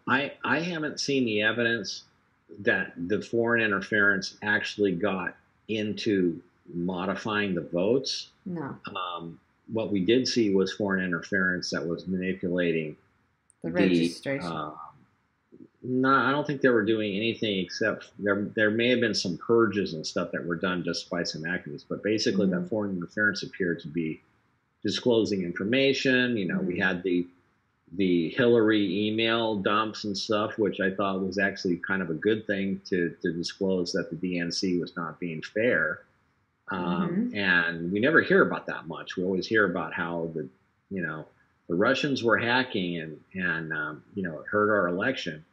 I haven't seen the evidence that the foreign interference actually got into modifying the votes. No, What we did see was foreign interference that was manipulating the the. registration. No, I don't think they were doing anything except there may have been some purges and stuff that were done just by some activists, but basically that foreign interference appeared to be disclosing information. We had the Hillary email dumps and stuff, which I thought was actually kind of a good thing to disclose that the DNC was not being fair. And we never hear about that much. We always hear about how the Russians were hacking and it hurt our election.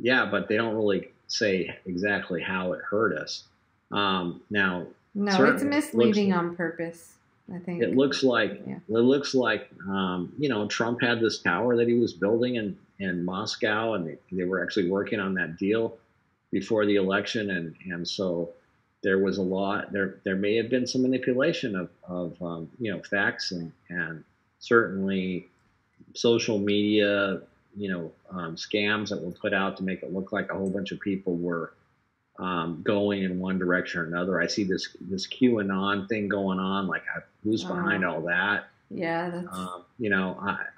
Yeah, but they don't really say exactly how it hurt us. Now, no, it's misleading on purpose. I think it looks like Trump had this tower that he was building in Moscow, and they were actually working on that deal before the election, and so there was a lot there may have been some manipulation of facts and certainly social media scams that were put out to make it look like a whole bunch of people were going in one direction or another. I see this QAnon thing going on. Like, who's behind all that? Yeah, that's...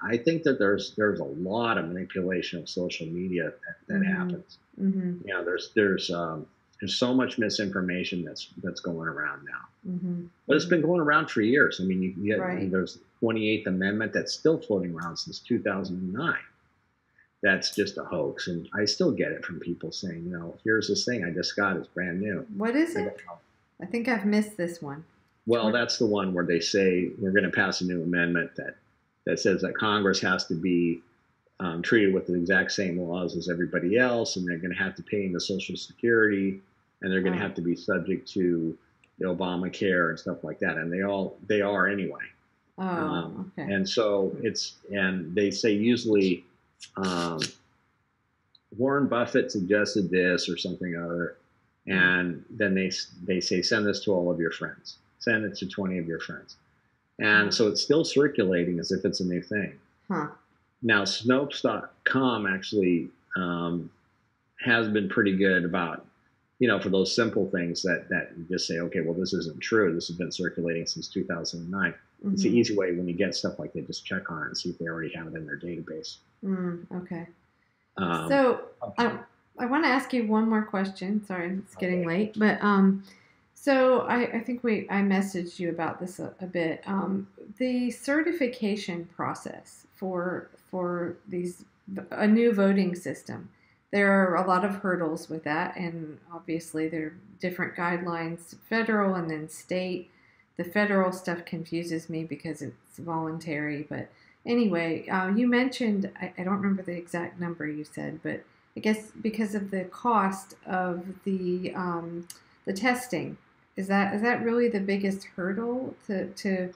I think that there's a lot of manipulation of social media that happens. There's so much misinformation that's going around now. But it's been going around for years. I mean, there's the 28th Amendment that's still floating around since 2009. That's just a hoax. And I still get it from people saying, here's this thing I just got. It's brand new. What is it? I think I've missed this one. Well, that's the one where they say we're going to pass a new amendment that says that Congress has to be treated with the exact same laws as everybody else, and they're going to have to pay into Social Security, and they're going to have to be subject to the Obamacare and stuff like that. And they are anyway. Okay. And so and they say usually Warren Buffett suggested this or something or other, and then they say send this to all of your friends. Send it to 20 of your friends. And so it's still circulating as if it's a new thing. Now, Snopes.com actually has been pretty good about, for those simple things that you just say, okay, well, this isn't true. This has been circulating since 2009. It's the easy way when you get stuff like that, just check on it and see if they already have it in their database. Okay. So I want to ask you one more question. Sorry, it's getting late, but so I think I messaged you about this a bit. The certification process for a new voting system. There are a lot of hurdles with that, and obviously there are different guidelines, federal and then state. The federal stuff confuses me because it's voluntary, but anyway, you mentioned, I don't remember the exact number you said, but I guess because of the cost of the testing, is that really the biggest hurdle to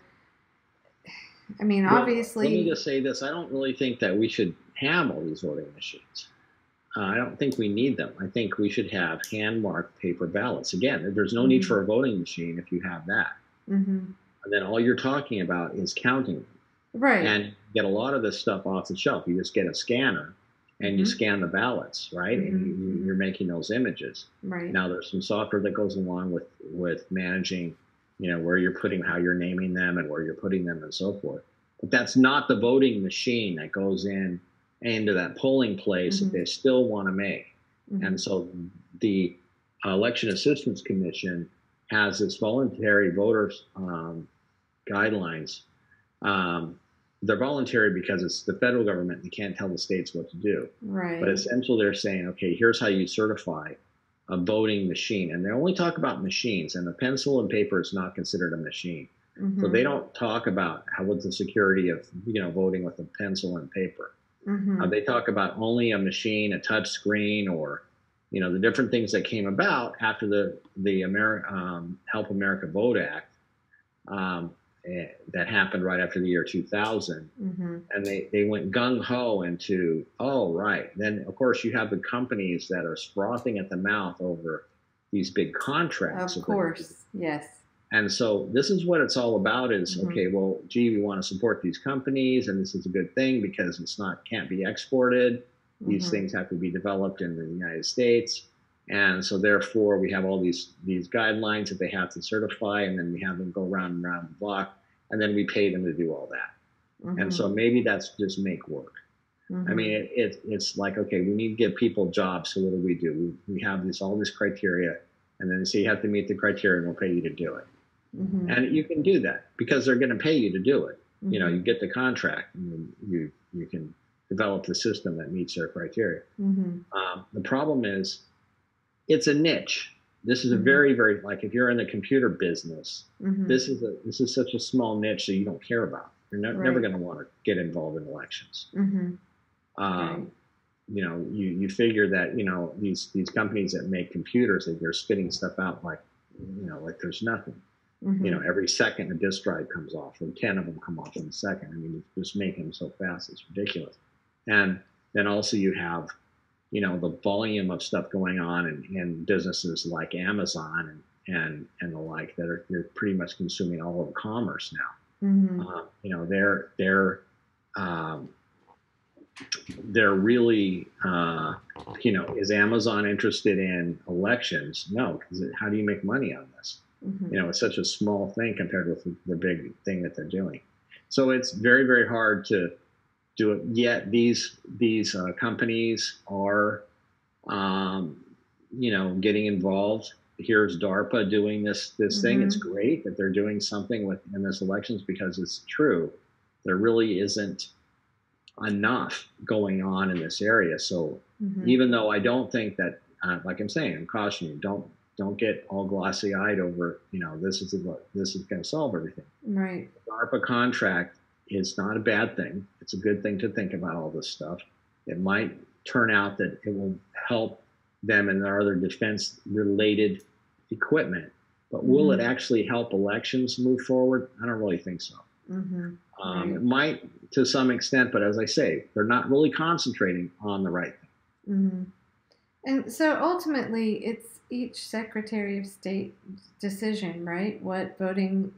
I mean, obviously... Let me just say this. I don't really think that we should have all these voting machines. I don't think we need them. I think we should have hand-marked paper ballots. Again, there's no need for a voting machine if you have that. And then all you're talking about is counting them. Right. And get a lot of this stuff off the shelf. You just get a scanner and you scan the ballots, right? And you're making those images. Right. Now, there's some software that goes along with managing, where you're putting, how you're naming them and where you're putting them and so forth. But that's not the voting machine that goes into that polling place that they still want to make. And so the Election Assistance Commission has this voluntary voters guidelines they're voluntary because it's the federal government. They can't tell the states what to do. Right. But essentially, they're saying, okay, here's how you certify a voting machine. And they only talk about machines, and the pencil and paper is not considered a machine. Mm-hmm. So they don't talk about what's the security of, voting with a pencil and paper. Mm-hmm. They talk about only a machine, a touch screen, or, the different things that came about after the Help America Vote Act that happened right after the year 2000. Mm-hmm. And they went gung-ho into, oh, right. Then, of course, you have the companies that are frothing at the mouth over these big contracts. Of course, yes. And so this is what it's all about is, Mm-hmm. okay, well, gee, we want to support these companies, and this is a good thing because can't be exported. These Mm-hmm. things have to be developed in the United States. And so therefore we have all these guidelines that they have to certify, and then we have them go round and round the block, and then we pay them to do all that. Mm-hmm. And so maybe that's just make work. Mm-hmm. I mean, it's like, okay, we need to give people jobs. So what do? We have all this criteria, and then say you have to meet the criteria and we'll pay you to do it. Mm-hmm. And you can do that because they're going to pay you to do it. Mm-hmm. You get the contract, and you can develop the system that meets their criteria. Mm-hmm. The problem is it's a niche. This is a Mm-hmm. very, very, like if you're in the computer business, Mm-hmm. this is such a small niche that you don't care about. You're never going to want to get involved in elections. Mm-hmm. Right. You figure that these companies that make computers, they're spitting stuff out like there's nothing. Mm-hmm. Every second a disk drive comes off, and 10 of them come off in a second. I mean, it's just making them so fast, it's ridiculous. And then also you have, the volume of stuff going on in businesses like Amazon and the like they're pretty much consuming all of commerce now. Mm-hmm. They're really, is Amazon interested in elections? No, because how do you make money on this? Mm-hmm. It's such a small thing compared with the big thing that they're doing. So it's very, very hard to do it. Yet these companies are, getting involved. Here's DARPA doing this Mm-hmm. thing. It's great that they're doing something in this elections because it's true. There really isn't enough going on in this area. So Mm-hmm. even though I don't think that, like I'm saying, I'm cautioning you, don't get all glossy-eyed over, this is going to solve everything. Right. The DARPA contract is not a bad thing. It's a good thing to think about all this stuff. It might turn out that it will help them in their other defense-related equipment, but will it actually help elections move forward? I don't really think so. Mm-hmm. Right. It might to some extent, but as I say, they're not really concentrating on the right thing. Mm-hmm. And so ultimately, it's each Secretary of State decision, right? What new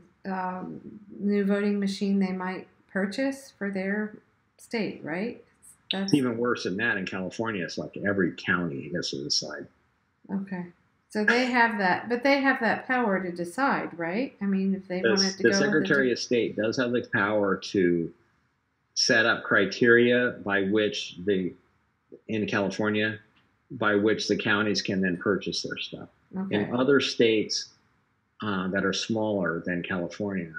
voting machine they might purchase for their state, right? It's even worse than that in California. It's like every county gets to decide. Okay. So they have that, but they have that power to decide, right? I mean, if they wanted to go... The Secretary of State does have the power to set up criteria by which in California, by which the counties can then purchase their stuff. Okay. In other states that are smaller than California,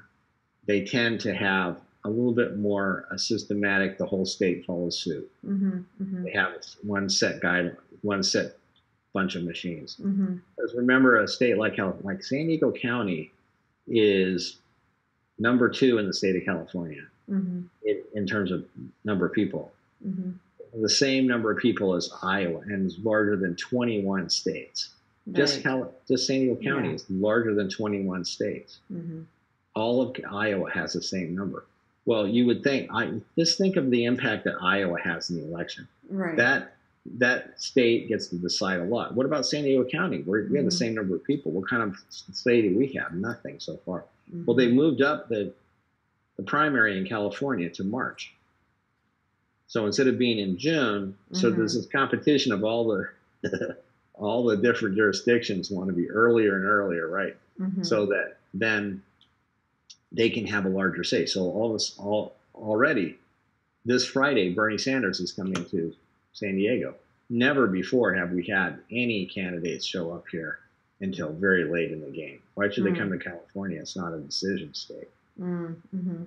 they tend to have a little bit more systematic, the whole state follows suit. Mm-hmm. Mm-hmm. They have one set bunch of machines. Mm-hmm. Because remember, a state like San Diego County is number 2 in the state of California Mm-hmm. in terms of number of people. Mm-hmm. The same number of people as Iowa, and is larger than 21 states. Right. Just San Diego County is larger than 21 states. Mm-hmm. All of Iowa has the same number. Well, you would think, just think of the impact that Iowa has in the election. Right. That state gets to decide a lot. What about San Diego County? We have the same number of people. What kind of state do we have? Nothing so far. Mm-hmm. Well, they moved up the primary in California to March. So instead of being in June, so there's this competition of all the different jurisdictions want to be earlier and earlier, right? Mm-hmm. So that then they can have a larger say. So already this Friday, Bernie Sanders is coming to San Diego. Never before have we had any candidates show up here until very late in the game. Why should they come to California? It's not a decision state. Mm-hmm.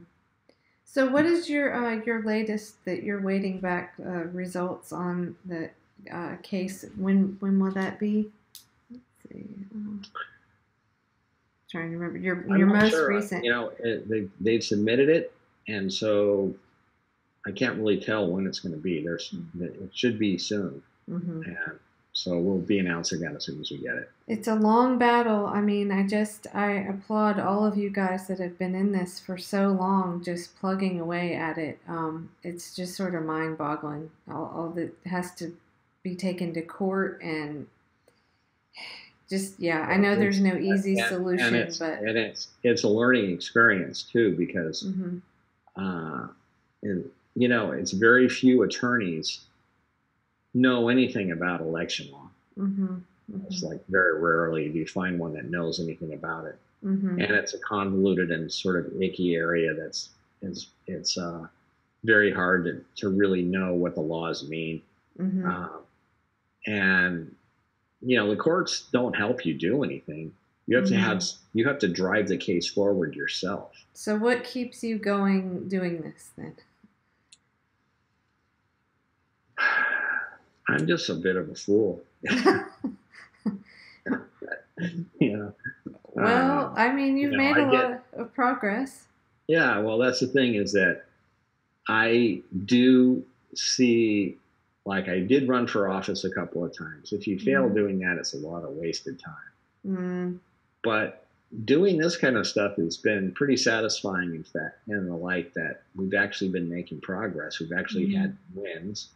So what is your latest that you're waiting back results on the case? When will that be? Let's see. Trying to remember your most sure. recent. You know, they've submitted it, and so I can't really tell when it's going to be. It should be soon, and so we'll be announcing that as soon as we get it. It's a long battle. I mean, I applaud all of you guys that have been in this for so long, just plugging away at it. It's just sort of mind-boggling. All that has to be taken to court, and just, yeah, I know there's no easy solution, and it's a learning experience too, because you know, it's very few attorneys know anything about election law. It's like very rarely do you find one that knows anything about it, and it's a convoluted and sort of icky area that's it's very hard to really know what the laws mean, and you know, the courts don't help you do anything. You have to drive the case forward yourself. So what keeps you going doing this then? I'm just a bit of a fool. Yeah. Well, I mean, you've made a lot of progress. Yeah, well, that's the thing, is that I do see, like, I did run for office a couple of times. If you fail doing that, it's a lot of wasted time. But doing this kind of stuff has been pretty satisfying, in fact, in the light that we've actually been making progress. We've actually had wins.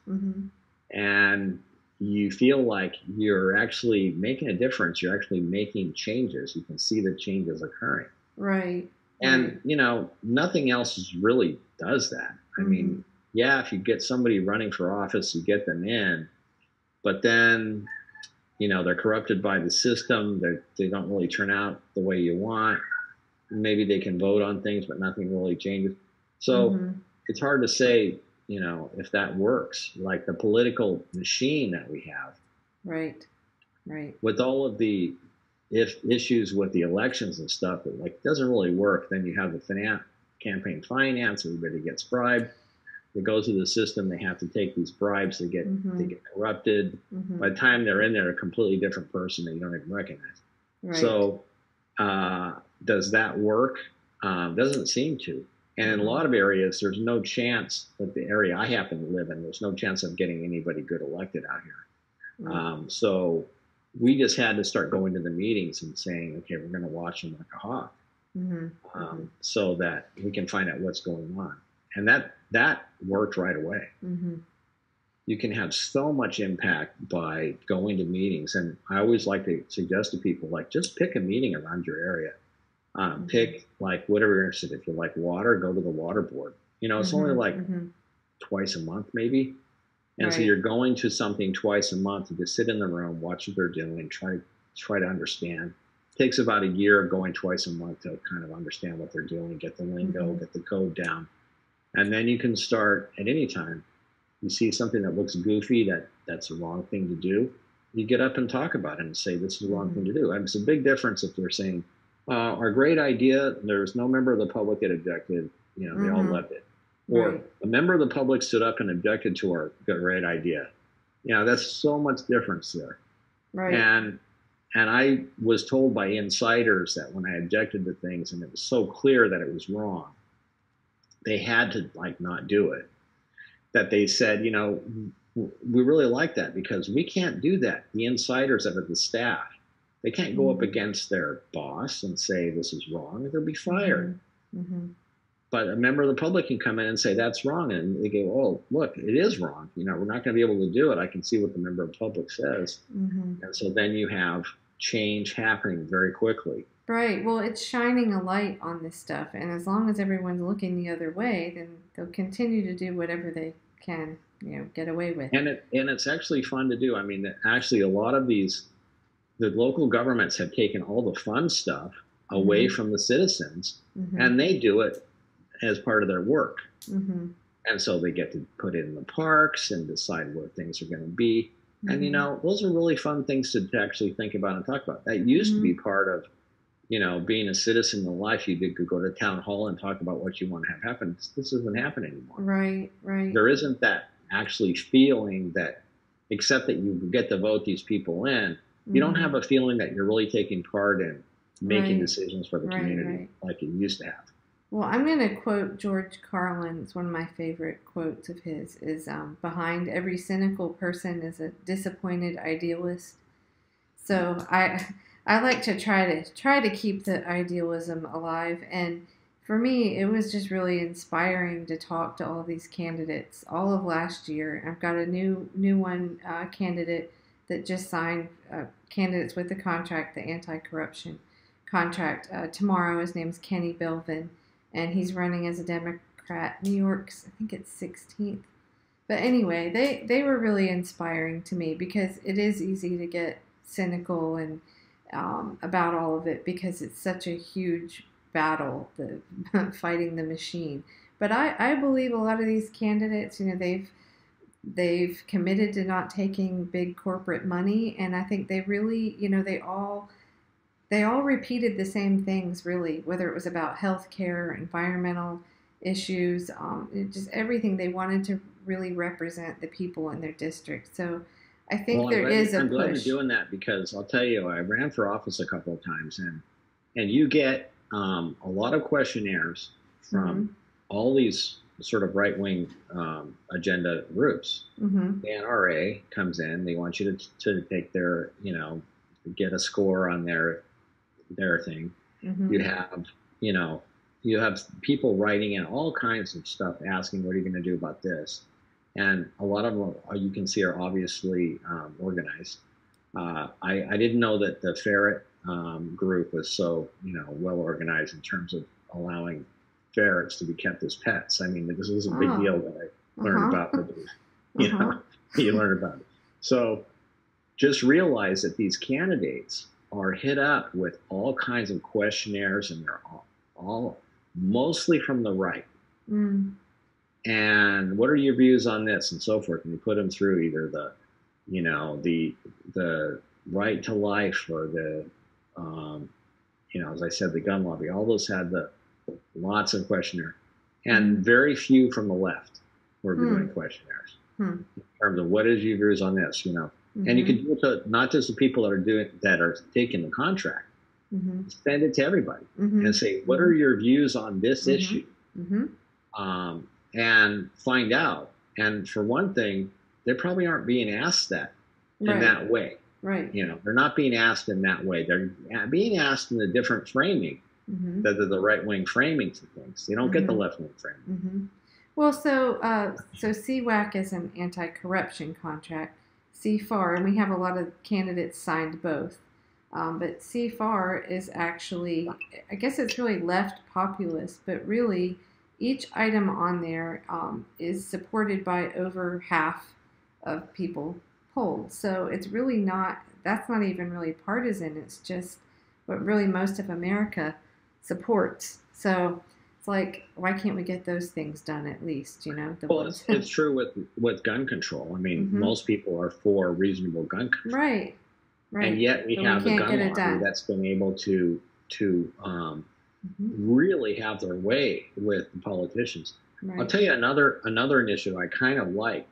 And you feel like you're actually making a difference. You're actually making changes. You can see the changes occurring. Right. And, you know, nothing else really does that. I mean, yeah, if you get somebody running for office, you get them in, but then, you know, they're corrupted by the system. They don't really turn out the way you want. Maybe they can vote on things, but nothing really changes. So it's hard to say, you know, if that works, like the political machine that we have. Right. With all of the issues with the elections and stuff, it like doesn't really work. Then you have the campaign finance. Everybody gets bribed. It goes through the system. They have to take these bribes. They get corrupted. By the time they're in there, a completely different person that you don't even recognize. Right. So does that work? Doesn't seem to. And in a lot of areas, there's no chance, that the area I happen to live in, there's no chance of getting anybody good elected out here. So we just had to start going to the meetings and saying, okay, we're going to watch them like a hawk, so that we can find out what's going on. And that worked right away. You can have so much impact by going to meetings. And I always like to suggest to people, like, just pick a meeting around your area. Pick like whatever you're interested in. If you like water, go to the water board. You know, it's only like twice a month maybe. And so you're going to something twice a month to just sit in the room, watch what they're doing, try to understand. It takes about a year of going twice a month to kind of understand what they're doing, get the lingo, get the code down. And then you can start at any time. You see something that looks goofy, that's the wrong thing to do, you get up and talk about it and say, this is the wrong thing to do. And it's a big difference if they're saying, our great idea, there's no member of the public that objected, you know, they all loved it. Or a member of the public stood up and objected to our great idea. You know, that's so much difference there. Right. And I was told by insiders that when I objected to things and it was so clear that it was wrong, they had to like not do it. That they said, you know, we really like that because we can't do that. The insiders that are the staff, they can't go up against their boss and say this is wrong. They'll be fired. But a member of the public can come in and say that's wrong, and they go, "Oh, look, it is wrong. You know, we're not going to be able to do it. I can see what the member of the public says." And so then you have change happening very quickly. Right. Well, it's shining a light on this stuff, and as long as everyone's looking the other way, then they'll continue to do whatever they can, you know, get away with. And it's actually fun to do. I mean, actually, a lot of the local governments have taken all the fun stuff away from the citizens, and they do it as part of their work. And so they get to put it in the parks and decide where things are going to be. And, you know, those are really fun things to actually think about and talk about. That used to be part of you know, being a citizen in life, you could go to town hall and talk about what you want to have happen. This doesn't happen anymore. Right, right. There isn't that actually feeling that, except that you get to vote these people in, you don't have a feeling that you're really taking part in making decisions for the community like you used to have. Well, I'm going to quote George Carlin. It's one of my favorite quotes of his, is behind every cynical person is a disappointed idealist. So I like to try to keep the idealism alive. And for me, it was just really inspiring to talk to all these candidates all of last year. I've got a new one candidate that just signed, candidates with the contract, the anti-corruption contract, tomorrow. His name's Kenny Belvin, and he's running as a Democrat. New York's, I think it's 16th. But anyway, they were really inspiring to me, because it is easy to get cynical and about all of it, because it's such a huge battle, the fighting the machine. But I believe a lot of these candidates, you know, they've committed to not taking big corporate money, and I think they really, you know, they all repeated the same things, really, whether it was about healthcare, environmental issues, just everything. They wanted to really represent the people in their district. So I think there is a push. I'm glad you're doing that, because I'll tell you, I ran for office a couple of times, and you get a lot of questionnaires from all these sort of right-wing agenda groups. The NRA comes in, they want you to take their, you know, get a score on their thing. You have, you know, you have people writing in all kinds of stuff asking, what are you going to do about this? And a lot of them, you can see, are obviously organized. I didn't know that the ferret group was so, you know, well organized in terms of allowing ferrets to be kept as pets. I mean, this is a big deal that I learned about. You know, you learn about it. So just realize that these candidates are hit up with all kinds of questionnaires, and they're all mostly from the right. And what are your views on this, and so forth? And you put them through either the, you know, the right to life, or the, you know, as I said, the gun lobby. All those had lots of questionnaire, and very few from the left were doing questionnaires in terms of what is your views on this, you know. And you can do it to not just the people that are taking the contract. Send it to everybody and say, what are your views on this issue? And find out. And for one thing, they probably aren't being asked that in that way. You know, they're not being asked in that way. They're being asked in a different framing, the right-wing framing to things. They don't get the left-wing framing. Well, so CWAC is an anti-corruption contract. CFAR, and we have a lot of candidates signed both. But CFAR is actually, I guess it's really left populist, but really each item on there is supported by over half of people polled. So it's really not, that's not even really partisan. It's just what really most of America supports. So it's like, why can't we get those things done at least, you know? Well, it's true with gun control. I mean, most people are for reasonable gun control. Right. And yet we have the gun lobby that's been able to really have their way with the politicians. I'll tell you another initiative I kind of like,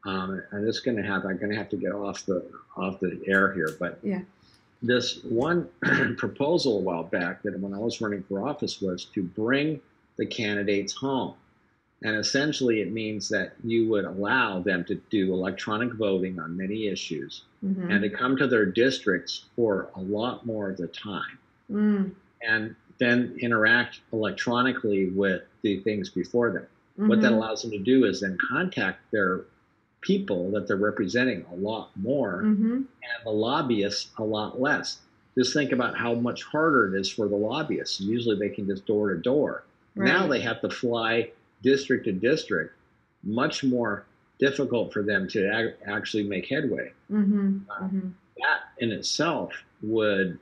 and this is going to have, I'm going to have to get off the air here, but this one proposal a while back that when I was running for office was to bring the candidates home. And essentially it means that you would allow them to do electronic voting on many issues and to come to their districts for a lot more of the time. And then interact electronically with the things before them. What that allows them to do is then contact their people that they're representing a lot more and the lobbyists a lot less. Just think about how much harder it is for the lobbyists. Usually they can just door to door. Now they have to fly district to district, much more difficult for them to actually make headway. That in itself would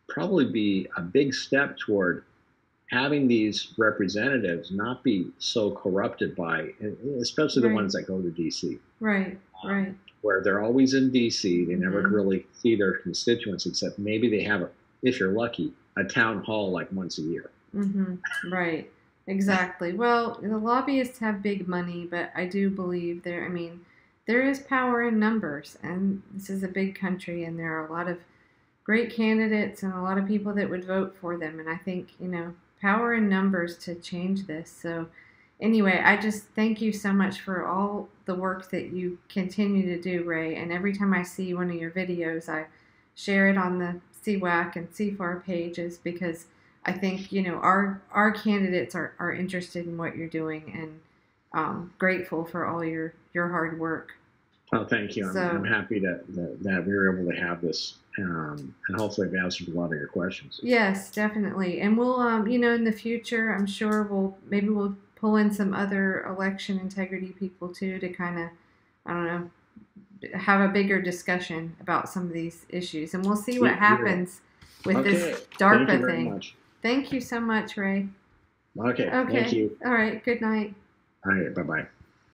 probably be a big step toward having these representatives not be so corrupted by, especially the ones that go to D.C. Where they're always in D.C. They never really see their constituents, except maybe they have if you're lucky, a town hall like once a year. Right. Exactly. Well, the lobbyists have big money, but I do believe there, I mean, there is power in numbers, and this is a big country, and there are a lot of great candidates and a lot of people that would vote for them. And I think, power in numbers to change this. So anyway, I just thank you so much for all the work that you continue to do, Ray. And every time I see one of your videos, I share it on the CWAC and CFAR pages, because I think, our candidates are interested in what you're doing, and grateful for all your hard work. Oh, thank you. I'm happy that we were able to have this, and hopefully I've answered a lot of your questions. Yes, definitely. And we'll, in the future, I'm sure we'll pull in some other election integrity people too, to kind of, I don't know, have a bigger discussion about some of these issues. And we'll see what happens with this DARPA thing. Much. Thank you so much, Ray. Okay. Thank you. All right. Good night. All right. Bye-bye.